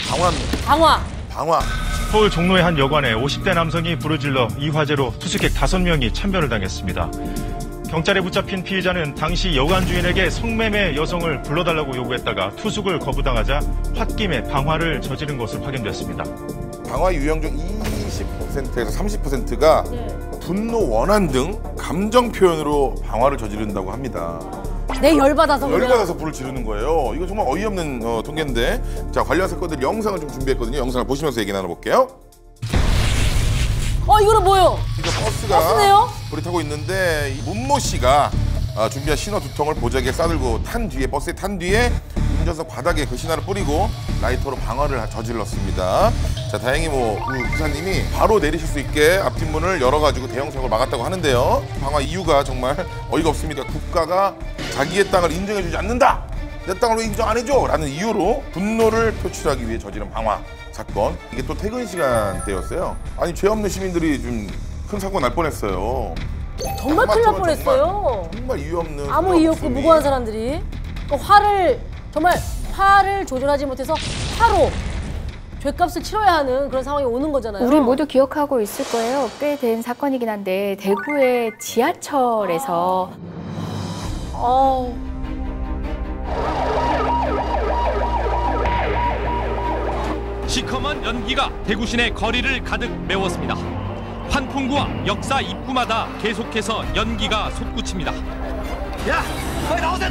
Speaker 1: 방화입니다. 방화.
Speaker 14: 서울 종로의 한 여관에 50대 남성이 불을 질러 이 화재로 투숙객 5명이 참변을 당했습니다. 경찰에 붙잡힌 피해자는 당시 여관 주인에게 성매매 여성을 불러달라고 요구했다가 투숙을 거부당하자 홧김에 방화를 저지른 것으로 확인됐습니다.
Speaker 1: 방화 유형 중 20%에서 30%가 분노, 원한 등 감정 표현으로 방화를 저지른다고 합니다.
Speaker 3: 내 열받아서
Speaker 1: 열받아서 불을 지르는 거예요. 이거 정말 어이없는 통계인데, 자, 관련 사건들 영상을 좀 준비했거든요. 영상을 보시면서 얘기 나눠볼게요.
Speaker 3: 이거는 뭐예요?
Speaker 1: 이거 버스가 불이 타고 있는데 이 문모 씨가 준비한 신호 2통을 보자기에 싸들고 버스에 탄 뒤에 운전석 바닥에 그 신화를 뿌리고 라이터로 방화를 저질렀습니다. 자, 다행히 그 기사님이 바로 내리실 수 있게 앞뒷문을 열어가지고 대형 사고를 막았다고 하는데요. 방화 이유가 정말 어이가 없습니다. 국가가 자기의 땅을 인정해주지 않는다. 내 땅을 왜 인정 안 해줘? 라는 이유로 분노를 표출하기 위해 저지른 방화 사건. 이게 또 퇴근 시간대였어요. 아니, 죄 없는 시민들이 좀 큰 사고가 날 뻔했어요.
Speaker 3: 정말 큰일 날 뻔했어요.
Speaker 1: 정말 이유 없는,
Speaker 3: 아무 이유 없고 무고한 사람들이 화를 조절하지 못해서 화로 죗값을 치러야 하는 그런 상황이 오는 거잖아요.
Speaker 6: 우리 모두 기억하고 있을 거예요. 꽤 된 사건이긴 한데 대구의 지하철에서
Speaker 15: 시커먼 연기가 대구 시내 거리를 가득 메웠습니다. 환풍구와 역사 입구마다 계속해서 연기가 솟구칩니다. 야, 빨리 나오세요.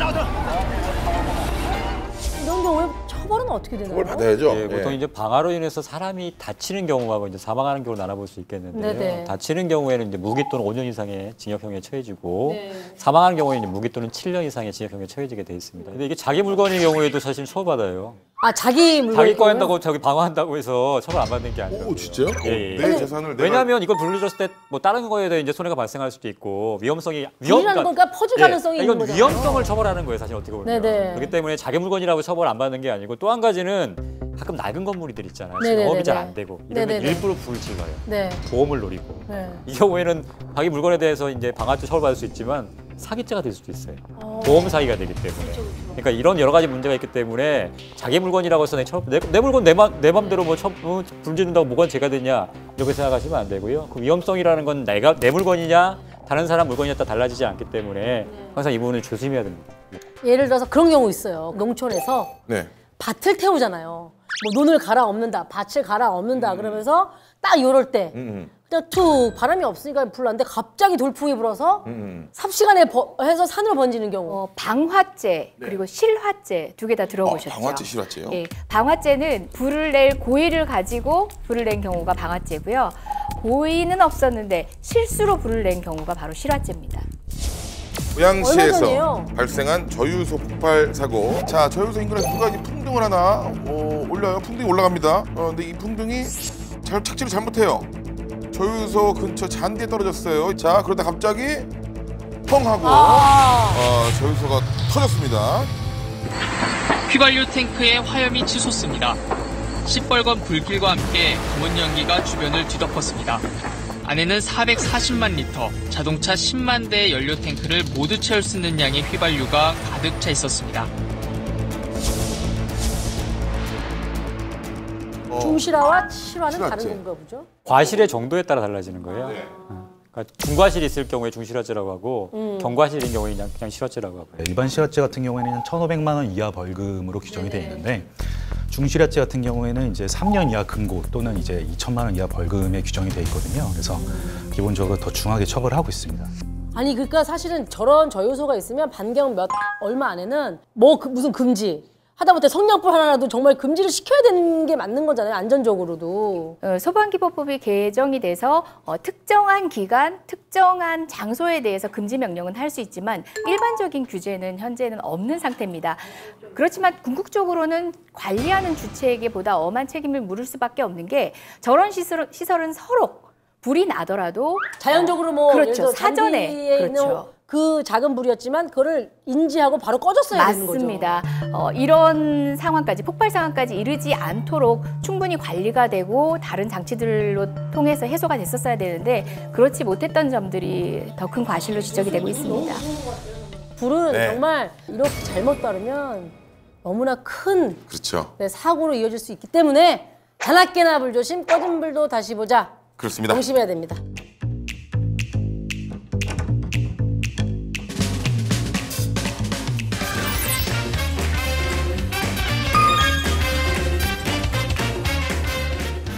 Speaker 3: 이런 경우에 처벌은 어떻게 되나요?
Speaker 1: 처벌 받아야죠.
Speaker 7: 예, 보통 이제 방화로 인해서 사람이 다치는 경우하고 이제 사망하는 경우를 나눠볼 수 있겠는데요.
Speaker 3: 네네.
Speaker 7: 다치는 경우에는 이제 무기 또는 5년 이상의 징역형에 처해지고 사망하는 경우에는 이제 무기 또는 7년 이상의 징역형에 처해지게 돼 있습니다. 근데 이게 자기 물건의 경우에도 사실 처벌받아요.
Speaker 3: 아, 자기 물건.
Speaker 7: 자기 거 한다고 저기 방어한다고 해서 처벌 안 받는 게 아니라.
Speaker 1: 오, 진짜요?
Speaker 7: 예, 예.
Speaker 1: 내 재산을 내가.
Speaker 7: 왜냐하면 이걸 불러줬을 때 뭐 다른 거에 대해 이제 손해가 발생할 수도 있고 위험성이
Speaker 3: 불이라는 거니까 퍼질 가능성이 있는
Speaker 7: 이건
Speaker 3: 거잖아요.
Speaker 7: 위험성을 처벌하는 거예요, 사실 어떻게 보면.
Speaker 3: 네네.
Speaker 7: 그렇기 때문에 자기 물건이라고 처벌 안 받는 게 아니고 또 한 가지는 가끔 낡은 건물들 있잖아요.
Speaker 3: 네네네네.
Speaker 7: 영업이 잘 안 되고 이러면
Speaker 3: 네네네.
Speaker 7: 일부러 불을 질러요.
Speaker 3: 네.
Speaker 7: 보험을 노리고.
Speaker 3: 네.
Speaker 7: 이 경우에는 자기 물건에 대해서 이제 방아죄 처벌받을 수 있지만 사기죄가 될 수도 있어요. 보험 사기가 되기 때문에. 그러니까 이런 여러 가지 문제가 있기 때문에 자기 물건이라고 해서 내 물건 내 맘대로 불 지른다고 뭐가 죄가 되냐 이렇게 생각하시면 안 되고요. 그 위험성이라는 건 내가 내 물건이냐 다른 사람 물건이냐 따라 달라지지 않기 때문에 항상 이 부분을 조심해야 됩니다.
Speaker 3: 예를 들어서 그런 경우 있어요. 농촌에서
Speaker 1: 네.
Speaker 3: 밭을 태우잖아요. 뭐 논을 갈아 엎는다, 밭을 갈아 엎는다 그러면서 딱 요럴 때 그냥 툭 바람이 없으니까 불났는데 갑자기 돌풍이 불어서 삽시간에 해서 산으로 번지는 경우.
Speaker 6: 방화죄 그리고 실화죄 두 개 다 들어보셨죠?
Speaker 1: 방화죄, 실화죄요?
Speaker 6: 예, 방화죄는 불을 낼 고의를 가지고 불을 낸 경우가 방화죄고요. 고의는 없었는데 실수로 불을 낸 경우가 바로 실화죄입니다.
Speaker 1: 고양시에서 발생한 저유소 폭발 사고. 자, 저유소 인근에 누가 이 풍등을 하나 올려요. 풍등이 올라갑니다. 근데 이 풍등이 착지를 잘못해요. 저유소 근처 잔디에 떨어졌어요. 자, 그러다 갑자기 펑 하고 저유소가 터졌습니다.
Speaker 16: 휘발유 탱크에 화염이 치솟습니다. 시뻘건 불길과 함께 검은 연기가 주변을 뒤덮었습니다. 안에는 440만 리터, 자동차 10만 대의 연료 탱크를 모두 채울 수 있는 양의 휘발유가 가득 차 있었습니다.
Speaker 3: 중실화와 실화는 다른 건가 보죠?
Speaker 7: 과실의 정도에 따라 달라지는 거예요. 그러니까 중과실이 있을 경우에 중실화죄라고 하고 경과실인 경우에 그냥 실화죄라고 하고요.
Speaker 13: 일반 실화죄 같은 경우에는 1,500만 원 이하 벌금으로 규정이 되어 있는데 중실화죄 같은 경우에는 이제 3년 이하 금고 또는 이제 2천만 원 이하 벌금에 규정이 되어 있거든요. 그래서 기본적으로 더 중하게 처벌하고 있습니다.
Speaker 3: 아니 그러니까 사실은 저런 저유소가 있으면 반경 얼마 안에는 뭐 무슨 금지 하다못해 성냥불 하나라도 정말 금지를 시켜야 되는 게 맞는 거잖아요. 안전적으로도.
Speaker 6: 소방기본법이 개정이 돼서 특정한 기간, 특정한 장소에 대해서 금지 명령은 할 수 있지만 일반적인 규제는 현재는 없는 상태입니다. 그렇지만 궁극적으로는 관리하는 주체에게 보다 엄한 책임을 물을 수밖에 없는 게 저런 시설은 서로 불이 나더라도
Speaker 3: 자연적으로 뭐
Speaker 6: 그렇죠.
Speaker 3: 사전에
Speaker 6: 그렇죠.
Speaker 3: 그 작은 불이었지만 그거를 인지하고 바로 꺼졌어야 되는 거죠.
Speaker 6: 맞습니다. 이런 상황까지 폭발 상황까지 이르지 않도록 충분히 관리가 되고 다른 장치들로 통해서 해소가 됐었어야 되는데 그렇지 못했던 점들이 더 큰 과실로 지적이 되고 있습니다.
Speaker 3: 불은 정말 이렇게 잘못 따르면 너무나 큰
Speaker 1: 그렇죠.
Speaker 3: 사고로 이어질 수 있기 때문에 자나깨나 불조심, 꺼진 불도 다시 보자.
Speaker 1: 그렇습니다.
Speaker 3: 명심해야 됩니다.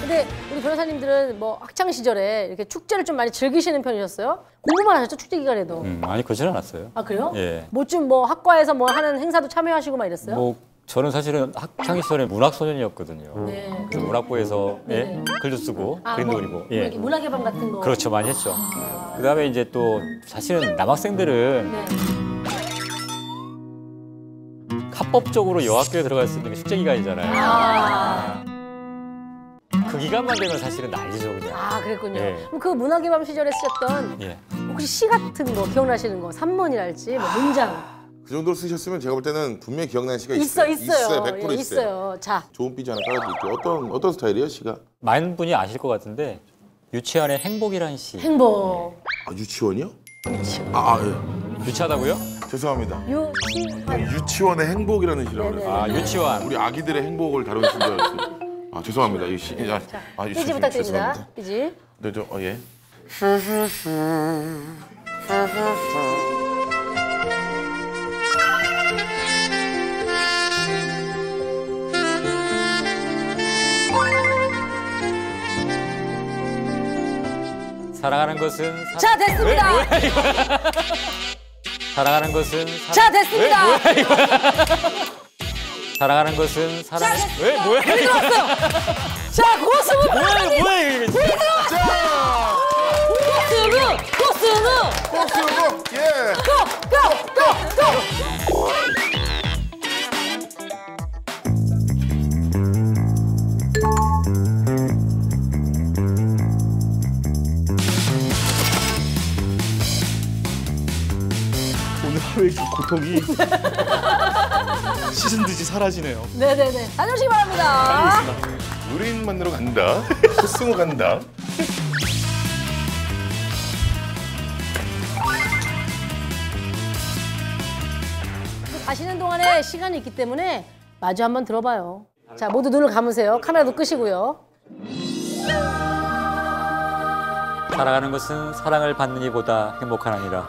Speaker 3: 근데 우리 변호사님들은 뭐 학창 시절에 이렇게 축제를 좀 많이 즐기시는 편이셨어요? 공부만 하셨죠? 축제 기간에도?
Speaker 7: 아니 그러진 않았어요.
Speaker 3: 아 그래요?
Speaker 7: 예.
Speaker 3: 뭐 좀 뭐 학과에서 뭐 하는 행사도 참여하시고 막 이랬어요?
Speaker 7: 뭐 저는 사실은 학창 시절에 문학 소년이었거든요.
Speaker 3: 네.
Speaker 7: 그래서 문학부에서 글도 쓰고 그림도 그리고. 예.
Speaker 3: 문학예방 같은 거.
Speaker 7: 그렇죠, 많이 했죠. 그다음에 이제 또 사실은 남학생들은 합법적으로 여학교에 들어갈 수 있는 게 축제 기간이잖아요. 그 기간만 되면 사실은 난리죠, 그냥.
Speaker 3: 아, 그랬군요.
Speaker 7: 예.
Speaker 3: 그럼 그 문학예방 시절에 쓰셨던 혹시 시 같은 거 기억나시는 거? 산문이랄지 뭐 문장.
Speaker 1: 그 정도로 쓰셨으면 제가 볼 때는 분명히 기억나는 시가 있어요.
Speaker 3: 있어요.
Speaker 1: 100%
Speaker 3: 예,
Speaker 1: 있어요.
Speaker 3: 자.
Speaker 1: 좋은 삐지 하나 깔아드릴게요. 어떤 스타일이에요, 시가?
Speaker 7: 많은 분이 아실 것 같은데 유치원의 행복이라는 시.
Speaker 3: 행복.
Speaker 1: 아, 유치원이요?
Speaker 7: 예. 유치하다고요?
Speaker 1: 죄송합니다.
Speaker 3: 유치원.
Speaker 1: 유치원의 행복이라는 시라고 그랬어요.
Speaker 7: 아, 유치원.
Speaker 1: 우리 아기들의 행복을 다루는 시인줄 아, 죄송합니다. 이 시.
Speaker 3: 삐지 부탁드립니다. 삐지.
Speaker 1: 네, 예.
Speaker 7: 사랑하는 것은
Speaker 3: 자, 됐습니다.
Speaker 7: 사랑하는 것은
Speaker 3: 자, 됐습니다.
Speaker 7: 사랑하는 것은 사랑.
Speaker 3: 왜 뭐야? 불이 들어왔어요. 자, 고수부 변호사님.
Speaker 7: 뭐야 이게?
Speaker 3: 불이 들어왔어. 고수부.
Speaker 1: 예.
Speaker 3: 고.
Speaker 13: 고통이 씻은 듯이 사라지네요.
Speaker 3: 네네네. 다녀오시기 바랍니다.
Speaker 1: 의뢰인 만나러 간다. 승우 간다.
Speaker 3: 가시는 동안에 시간이 있기 때문에 마주 한번 들어봐요. 자, 모두 눈을 감으세요. 카메라도 끄시고요.
Speaker 7: 살아가는 것은 사랑을 받는 이보다 행복한 아니라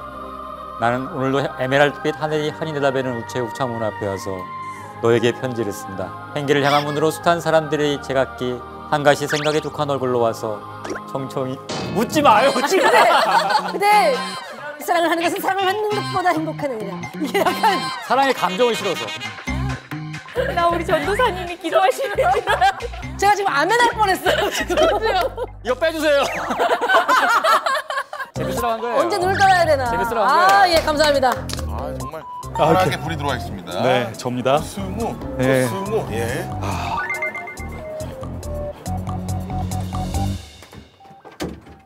Speaker 7: 나는 오늘도 에메랄드빛 하늘이 환히 내다보는 우체국 창문 앞에 와서 너에게 편지를 쓴다. 행기를 향한 문으로 숱한 사람들의 제각기 한 가지 생각에 둑한 얼굴로 와서 청청이 웃지 마요. 웃지 마.
Speaker 3: 근데 사랑을 하는 것은 사랑을 받는 것보다 행복한 아니라 이게 약간
Speaker 7: 사랑의 감정을 실어서
Speaker 6: 나 우리 전도사님이 기도하시는
Speaker 3: 제가 지금 아멘할 뻔했어요. 지금.
Speaker 7: 이거 빼주세요. 재밌으라고 한 거예요.
Speaker 3: 언제 눈을 떠야 되나.
Speaker 7: 재밌으라고 한 거예요.
Speaker 3: 아, 예, 감사합니다.
Speaker 1: 아, 정말 환하게 불이 들어와 있습니다.
Speaker 13: 네, 접니다.
Speaker 1: 승우,
Speaker 13: 네.
Speaker 1: 승우, 예.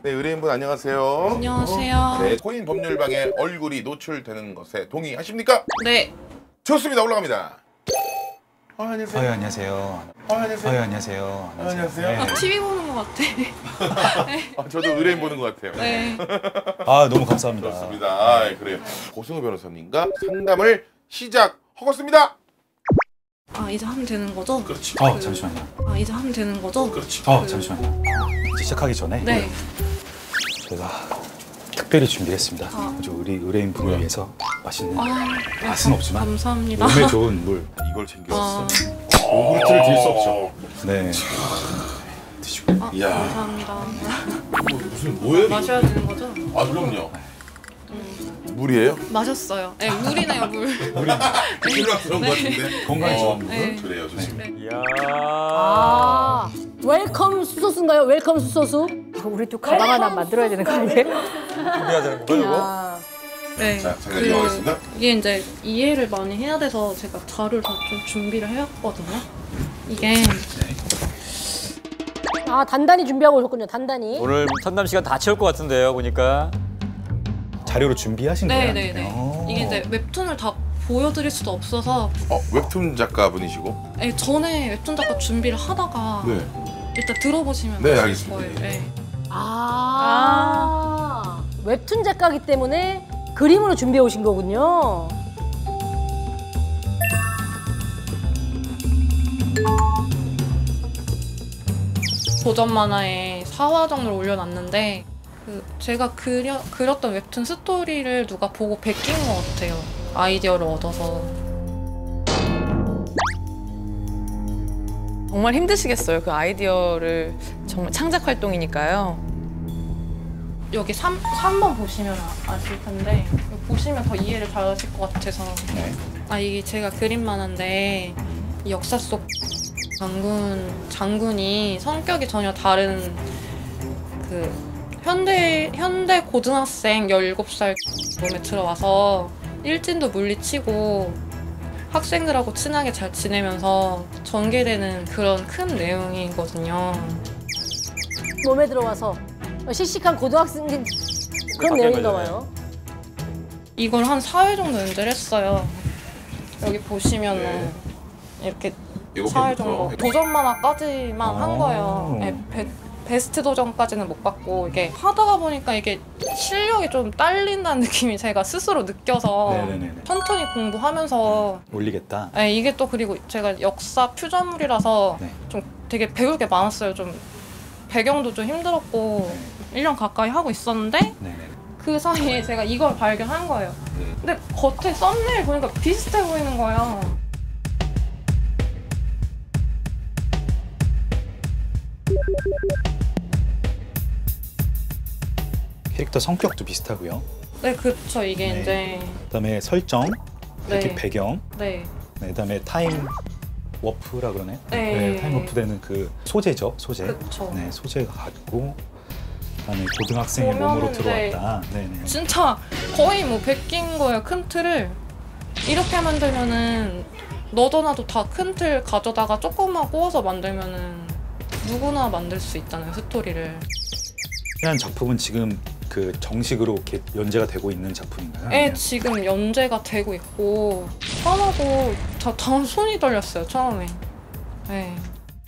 Speaker 1: 네, 의뢰인분 안녕하세요.
Speaker 5: 안녕하세요.
Speaker 1: 네, 코인 법률방에 얼굴이 노출되는 것에 동의하십니까?
Speaker 5: 네.
Speaker 1: 좋습니다. 올라갑니다. 안녕하세요.
Speaker 13: 안녕하세요.
Speaker 1: 안녕하세요.
Speaker 13: 안녕하세요.
Speaker 1: 안녕하세요.
Speaker 5: 아, TV 보는 것 같아.
Speaker 1: 저도 의뢰인 보는 것 같아요.
Speaker 5: 네.
Speaker 13: 아, 너무 감사합니다.
Speaker 1: 좋습니다. 아, 그래요. 고승우 변호사님과 상담을 시작하겠습니다.
Speaker 5: 아, 이제 하면 되는 거죠?
Speaker 1: 그렇지.
Speaker 13: 잠시만요.
Speaker 5: 아, 이제 하면 되는 거죠?
Speaker 1: 그렇지.
Speaker 13: 잠시만요. 이제 시작하기 전에
Speaker 5: 네.
Speaker 13: 제가 특별히 준비했습니다.
Speaker 5: 아.
Speaker 13: 우리 의뢰인 분을 위해서 맛있는
Speaker 5: 아,
Speaker 13: 맛은 없지만
Speaker 5: 감사합니다.
Speaker 13: 몸에 좋은 물.
Speaker 1: 이걸 챙겼어.
Speaker 13: 요구르트를 드릴 수 없죠. 네. 드시고.
Speaker 5: 아,
Speaker 1: 이야.
Speaker 5: 감사합니다.
Speaker 1: 무슨 뭐예요?
Speaker 5: 마셔야 되는 거죠?
Speaker 1: 아, 그럼요. 물이에요?
Speaker 5: 마셨어요. 네, 물이네요, 물.
Speaker 1: 물이 들어간 것 같은데.
Speaker 13: 건강에 좋은 물.
Speaker 5: 네.
Speaker 1: 그래요, 좋습니다.
Speaker 7: 이야.
Speaker 3: 아, 웰컴 수소수인가요? 웰컴 수소수?
Speaker 6: 우리 또 가방 하나 만들어야 되는 거 아니에요?
Speaker 7: 준비해야 되는 거예요, 이거?
Speaker 3: 야.
Speaker 5: 네.
Speaker 1: 자, 잠깐 이어가겠습니다.
Speaker 5: 이게 이제 이해를 많이 해야 돼서 제가 자료를 다 좀 준비를 해왔거든요. 이게
Speaker 3: 아, 단단히 준비하고 오셨군요. 단단히.
Speaker 7: 오늘 상담 시간 다 채울 것 같은데요, 보니까.
Speaker 13: 자료로 준비하신 거예요?
Speaker 5: 네네네. 이게 이제 웹툰을 다 보여드릴 수도 없어서
Speaker 1: 웹툰 작가분이시고?
Speaker 5: 네, 전에 웹툰 작가 준비를 하다가
Speaker 1: 네.
Speaker 5: 일단 들어보시면
Speaker 1: 네,
Speaker 5: 아실
Speaker 1: 알겠습니다.
Speaker 5: 거예요. 네.
Speaker 3: 웹툰 작가이기 때문에 그림으로 준비해 오신 거군요.
Speaker 5: 도전 만화에 4화 정도를 올려놨는데 제가 그렸던 웹툰 스토리를 누가 보고 베낀 것 같아요. 아이디어를 얻어서.
Speaker 12: 정말 힘드시겠어요. 그 아이디어를 정말 창작 활동이니까요.
Speaker 5: 여기 3번 보시면 아실 텐데 보시면 더 이해를 잘 하실 것 같아서. 이게 제가 그린 만화인데 이 역사 속 장군이 성격이 전혀 다른 그 현대 고등학생 17살 몸에 들어와서 일진도 물리치고 학생들하고 친하게 잘 지내면서 전개되는 그런 큰 내용이거든요.
Speaker 3: 몸에 들어와서 씩씩한 고등학생 그런 내용인가 봐요.
Speaker 5: 이걸 한 4회 정도 연재를 했어요. 여기 보시면은 이렇게 4회 정도 도전 만화까지만 한 거예요. 네, 베스트 도전까지는 못 받고 이게 하다가 보니까 이게 실력이 좀 딸린다는 느낌이 제가 스스로 느껴서 천천히 공부하면서
Speaker 13: 올리겠다.
Speaker 5: 네, 이게 또 그리고 제가 역사 퓨전물이라서 좀 되게 배울 게 많았어요. 좀 배경도 좀 힘들었고 1년 가까이 하고 있었는데 그 사이에 제가 이걸 발견한 거예요. 근데 겉에 썸네일 보니까 비슷해 보이는 거예요.
Speaker 13: 캐릭터 성격도 비슷하고요.
Speaker 5: 네, 그렇죠. 이게 이제
Speaker 13: 그다음에 설정, 이렇게 배경, 그다음에 타임 워프라 그러네. 타임 워프 되는 그 소재죠, 소재.
Speaker 5: 그쵸.
Speaker 13: 네, 소재가 같고, 그다음에 고등학생의 몸으로 들어왔다.
Speaker 5: 진짜 거의 뭐 베낀 거예요. 큰 틀을 이렇게 만들면은 너도 나도 다 큰 틀 가져다가 조금만 꼬아서 만들면은 누구나 만들 수 있잖아요, 스토리를.
Speaker 13: 이라는 작품은 지금 그 정식으로 이렇게 연재가 되고 있는 작품인가요?
Speaker 5: 네, 지금 연재가 되고 있고 처음하고 다 손이 떨렸어요, 처음에. 네.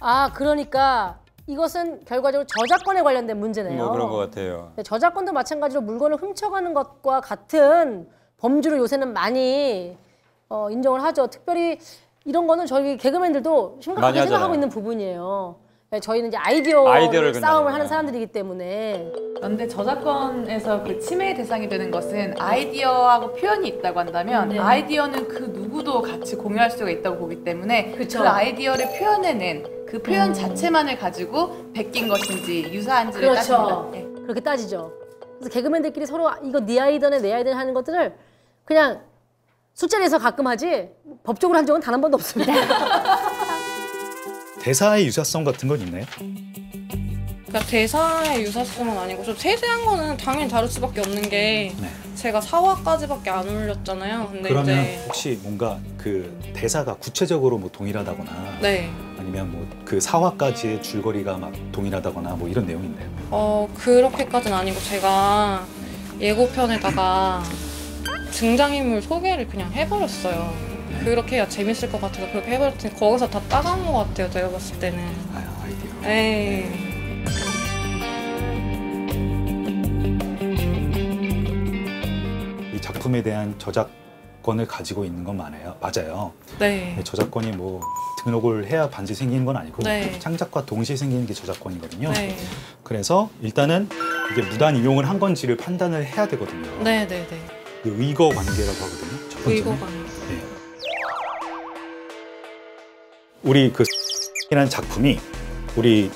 Speaker 3: 아, 그러니까 이것은 결과적으로 저작권에 관련된 문제네요.
Speaker 7: 뭐 그런 것 같아요.
Speaker 3: 네, 저작권도 마찬가지로 물건을 훔쳐가는 것과 같은 범주를 요새는 많이 인정을 하죠. 특별히 이런 거는 저희 개그맨들도 심각하게 생각하고 있는 부분이에요. 네, 저희는 이제 아이디어를 싸움을 하는 사람들이기 때문에.
Speaker 12: 그런데 저작권에서 그 침해의 대상이 되는 것은 아이디어하고 표현이 있다고 한다면
Speaker 3: 네.
Speaker 12: 아이디어는 그 누구도 같이 공유할 수가 있다고 보기 때문에
Speaker 3: 그쵸.
Speaker 12: 그 아이디어를 표현해낸 그 표현 자체만을 가지고 베낀 것인지 유사한지를
Speaker 3: 그렇죠.
Speaker 12: 따집니다. 네.
Speaker 3: 그렇게 따지죠. 그래서 개그맨들끼리 서로 이거 네 아이디어네 내 아이디어네 하는 것들을 그냥 술자리에서 가끔 하지 법적으로 한 적은 단 한 번도 없습니다.
Speaker 13: 대사의 유사성 같은 건 있나요?
Speaker 5: 그러니까 대사의 유사성은 아니고 좀 세세한 거는 당연히 다를 수밖에 없는 게 제가 4화까지밖에 안 올렸잖아요. 근데
Speaker 13: 그러면
Speaker 5: 이제
Speaker 13: 혹시 뭔가 그 대사가 구체적으로 뭐 동일하다거나
Speaker 5: 네.
Speaker 13: 아니면 뭐 그 4화까지의 줄거리가 막 동일하다거나 뭐 이런 내용인데요.
Speaker 5: 그렇게까지는 아니고 제가 예고편에다가 등장인물 소개를 그냥 해버렸어요. 그렇게 해야 재밌을 것 같아서 그렇게 해버렸더니 거기서 다 따간 것 같아요, 제가 봤을 때는.
Speaker 13: 아이디어.
Speaker 5: 에이.
Speaker 13: 이 작품에 대한 저작권을 가지고 있는 건 맞아요.
Speaker 5: 네.
Speaker 13: 저작권이 뭐 등록을 해야 반드시 생기는 건 아니고
Speaker 5: 네.
Speaker 13: 창작과 동시에 생기는 게 저작권이거든요.
Speaker 5: 네.
Speaker 13: 그래서 일단은 이게 무단 이용을 한 건지를 판단을 해야 되거든요.
Speaker 5: 네네네.
Speaker 13: 그 의거 관계라고 하거든요. 첫 번째는.
Speaker 5: 의거 관계.
Speaker 13: 네. 우리 그 이라는 작품이 우리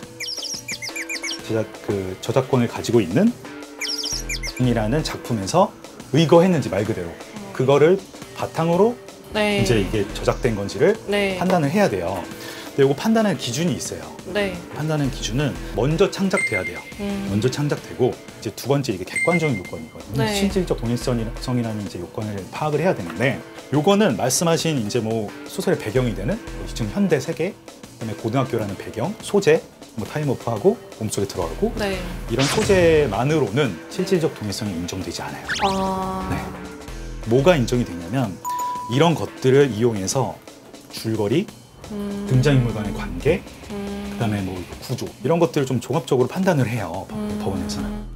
Speaker 13: 그 저작권을 가지고 있는 이라는 작품에서 의거했는지 말 그대로 그거를 바탕으로
Speaker 5: 네.
Speaker 13: 이제 이게 저작된 건지를
Speaker 5: 네.
Speaker 13: 판단을 해야 돼요. 근데 이거 판단하는 기준이 있어요.
Speaker 5: 네.
Speaker 13: 판단하는 기준은 먼저 창작돼야 돼요. 먼저 창작되고 이제 두 번째 이게 객관적인 요건이거든요.
Speaker 5: 네.
Speaker 13: 실질적 동일성이라는 이제 요건을 파악을 해야 되는데 요거는 말씀하신 이제 뭐 소설의 배경이 되는 지금 현대 세계, 그다음에 고등학교라는 배경, 소재, 뭐 타임오프하고 몸속에 들어가고
Speaker 5: 네.
Speaker 13: 이런 소재만으로는 실질적 동일성이 인정되지 않아요.
Speaker 5: 아.
Speaker 13: 네. 뭐가 인정이 되냐면 이런 것들을 이용해서 줄거리, 등장인물 간의 관계, 그다음에 뭐 구조 이런 것들을 좀 종합적으로 판단을 해요. 법원에서는.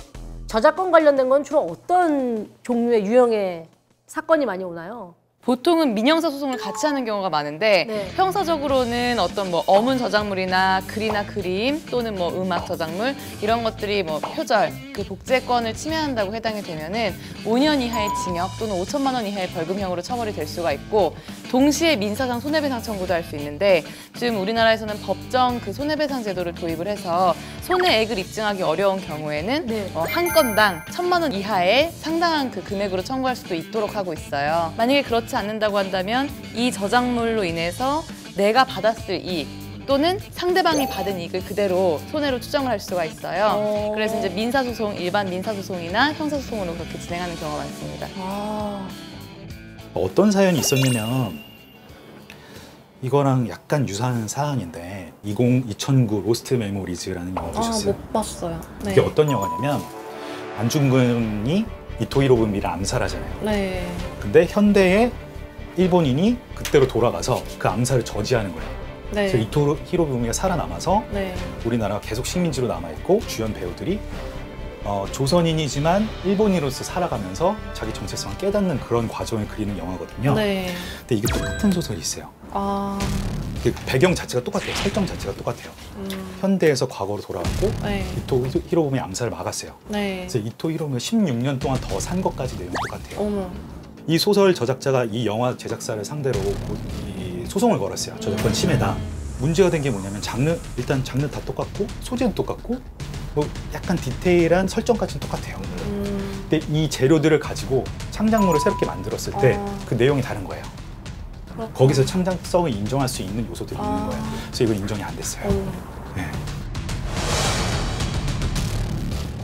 Speaker 3: 저작권 관련된 건 주로 어떤 종류의 유형의 사건이 많이 오나요?
Speaker 12: 보통은 민형사 소송을 같이 하는 경우가 많은데
Speaker 3: 네.
Speaker 12: 형사적으로는 어떤 뭐 어문 저작물이나 글이나 그림 또는 뭐 음악 저작물 이런 것들이 뭐 표절, 그 복제권을 침해한다고 해당이 되면은 5년 이하의 징역 또는 5천만 원 이하의 벌금형으로 처벌이 될 수가 있고 동시에 민사상 손해배상 청구도 할 수 있는데 지금 우리나라에서는 법정 그 손해배상 제도를 도입을 해서 손해액을 입증하기 어려운 경우에는
Speaker 3: 네.
Speaker 12: 한 건당 1,000만 원 이하의 상당한 그 금액으로 청구할 수도 있도록 하고 있어요. 만약에 그렇지 않는다고 한다면 이 저작물로 인해서 내가 받았을 이익 또는 상대방이 받은 이익을 그대로 손해로 추정을 할 수가 있어요. 그래서 이제 민사소송, 일반 민사소송이나 형사소송으로 그렇게 진행하는 경우가 많습니다.
Speaker 13: 어떤 사연이 있었냐면 이거랑 약간 유사한 사안인데 2009 로스트 메모리즈라는 영화 보셨어요?
Speaker 5: 못 봤어요. 네.
Speaker 13: 이게 어떤 영화냐면 안중근이 이토 히로부미를 암살하잖아요.
Speaker 5: 네.
Speaker 13: 근데 현대의 일본인이 그때로 돌아가서 그 암살을 저지하는 거예요.
Speaker 5: 네.
Speaker 13: 그래서 이토 히로부미가 살아남아서
Speaker 5: 네.
Speaker 13: 우리나라가 계속 식민지로 남아있고 주연 배우들이 조선인이지만 일본인으로서 살아가면서 자기 정체성을 깨닫는 그런 과정을 그리는 영화거든요.
Speaker 5: 네.
Speaker 13: 근데 이게 똑같은 소설이 있어요.
Speaker 5: 아.
Speaker 13: 그 배경 자체가 똑같아요. 설정 자체가 똑같아요. 현대에서 과거로 돌아갔고
Speaker 5: 네.
Speaker 13: 이토 히로부미 암살을 막았어요.
Speaker 5: 네.
Speaker 13: 그래서 이토 히로부미가 16년 동안 더 산 것까지 내용이 똑같아요.
Speaker 5: 어머.
Speaker 13: 이 소설 저작자가 이 영화 제작사를 상대로 이 소송을 걸었어요. 저작권 침해다. 문제가 된 게 뭐냐면 일단 장르 다 똑같고 소재도 똑같고 뭐 약간 디테일한 설정까지는 똑같아요. 근데 이 재료들을 가지고 창작물을 새롭게 만들었을 때 그 내용이 다른 거예요.
Speaker 5: 그렇구나.
Speaker 13: 거기서 창작성을 인정할 수 있는 요소들이 있는 거예요. 그래서 이건 인정이 안 됐어요. 네.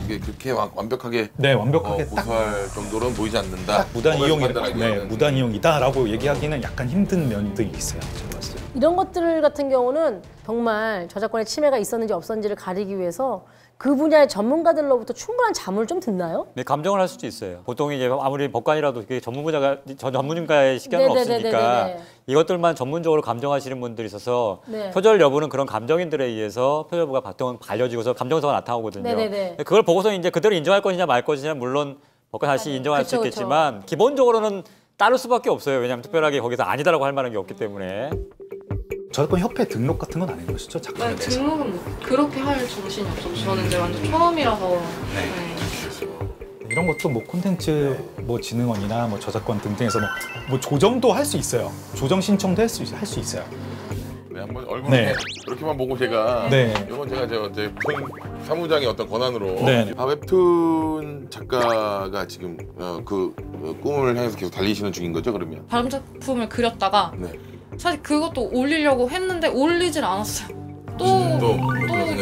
Speaker 1: 이게 그렇게 완벽하게
Speaker 13: 네, 완벽하게 딱
Speaker 1: 고소할 정도로는 보이지 않는다.
Speaker 13: 무단 이용이
Speaker 1: 네,
Speaker 13: 무단 이용이다라고 얘기하기는 약간 힘든 면들이 있어요. 제가 봤을 때.
Speaker 3: 이런 것들 같은 경우는 정말 저작권의 침해가 있었는지 없었는지를 가리기 위해서 그 분야의 전문가들로부터 충분한 자문을 좀 듣나요?
Speaker 7: 네, 감정을 할 수도 있어요. 보통 이제 아무리 법관이라도 그게 전문가의 시간은
Speaker 3: 네네네네네네.
Speaker 7: 없으니까 이것들만 전문적으로 감정하시는 분들이 있어서
Speaker 3: 네.
Speaker 7: 표절 여부는 그런 감정인들에 의해서 표절부가 보통 알려지고서 감정서가 나타나거든요.
Speaker 3: 네네네.
Speaker 7: 그걸 보고서 이제 그대로 인정할 것이냐 말 것이냐 물론 법관 다시 인정할
Speaker 3: 그쵸,
Speaker 7: 수 있겠지만 기본적으로는 따를 수밖에 없어요. 왜냐하면 특별하게 거기서 아니다라고 할 만한 게 없기 때문에.
Speaker 13: 저작권 협회 등록 같은 건 안 해는 것이죠? 작품에
Speaker 5: 네,
Speaker 13: 대해서.
Speaker 5: 등록은 뭐 그렇게 할 정신이 없어서 저는 이제 완전 처음이라서 네.
Speaker 13: 이런 것도 뭐 콘텐츠 뭐 진흥원이나 뭐 저작권 등등에서 뭐 조정도 할 수 있어요. 조정 신청도 할 수 있어요.
Speaker 1: 네, 한번 얼굴
Speaker 13: 네.
Speaker 1: 이렇게만 보고 제가
Speaker 13: 네.
Speaker 1: 이건 제가 제 사무장의 어떤 권한으로
Speaker 13: 네.
Speaker 1: 웹툰 작가가 지금 그 꿈을 향해서 계속 달리시는 중인 거죠, 그러면?
Speaker 5: 다른 작품을 그렸다가
Speaker 1: 네.
Speaker 5: 사실 그것도 올리려고 했는데 올리질 않았어요. 또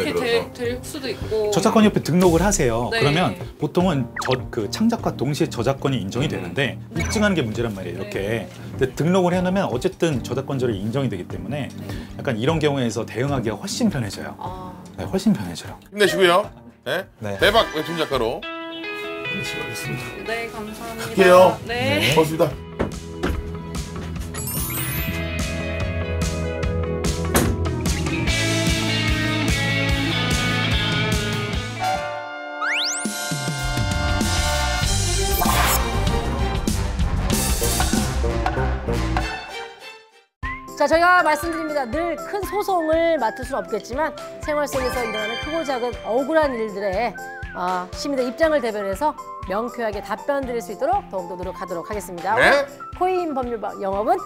Speaker 5: 이렇게 될 수도 있고.
Speaker 13: 저작권 협회 등록을 하세요.
Speaker 5: 네.
Speaker 13: 그러면 보통은 그 창작과 동시에 저작권이 인정이 되는데 입증하는 게 문제란 말이에요. 이렇게. 근데 등록을 해놓으면 어쨌든 저작권자로 인정이 되기 때문에 약간 이런 경우에서 대응하기가 훨씬 편해져요. 네, 훨씬 편해져요.
Speaker 1: 힘내시고요. 네?
Speaker 13: 네.
Speaker 1: 대박 웹툰 작가로 시작하겠습니다.
Speaker 5: 네, 감사합니다.
Speaker 1: 할게요.
Speaker 5: 네.
Speaker 1: 고맙습니다.
Speaker 3: 자, 저희가 말씀드립니다. 늘 큰 소송을 맡을 수는 없겠지만 생활 속에서 일어나는 크고 작은 억울한 일들에 시민의 입장을 대변해서 명쾌하게 답변 드릴 수 있도록 더욱더 노력하도록 하겠습니다.
Speaker 1: 네.
Speaker 3: 코인 법률 영업은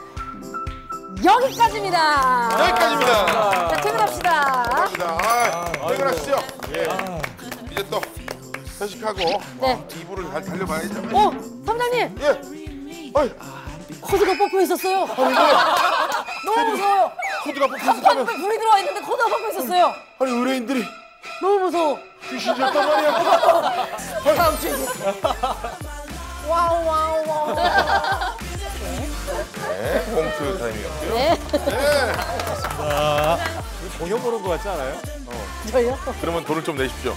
Speaker 3: 여기까지입니다.
Speaker 1: 여기까지입니다.
Speaker 3: 자, 퇴근합시다.
Speaker 1: 감사합니다. 퇴근하시죠. 예. 이제 또 회식하고
Speaker 3: 네.
Speaker 1: 2부를 달려봐야죠.
Speaker 3: 사무장님.
Speaker 1: 예.
Speaker 3: 코드가 뽑혀 있었어요. 너무 무서워요.
Speaker 1: 코드가 뽑혀 있었다면?
Speaker 3: 불이 들어와 있는데 코드가 뽑혀 있었어요.
Speaker 1: 아니 의뢰인들이
Speaker 3: 너무 무서워.
Speaker 1: 귀신이었단 말이야.
Speaker 3: 다음 주에 와우 와우 와우.
Speaker 1: 네, 꽁트 타임이었고요.
Speaker 3: 네.
Speaker 1: 고맙습니다.
Speaker 7: 공연 보는 거 같지 않아요?
Speaker 3: 저요?
Speaker 1: 그러면 돈을 좀 내십시오.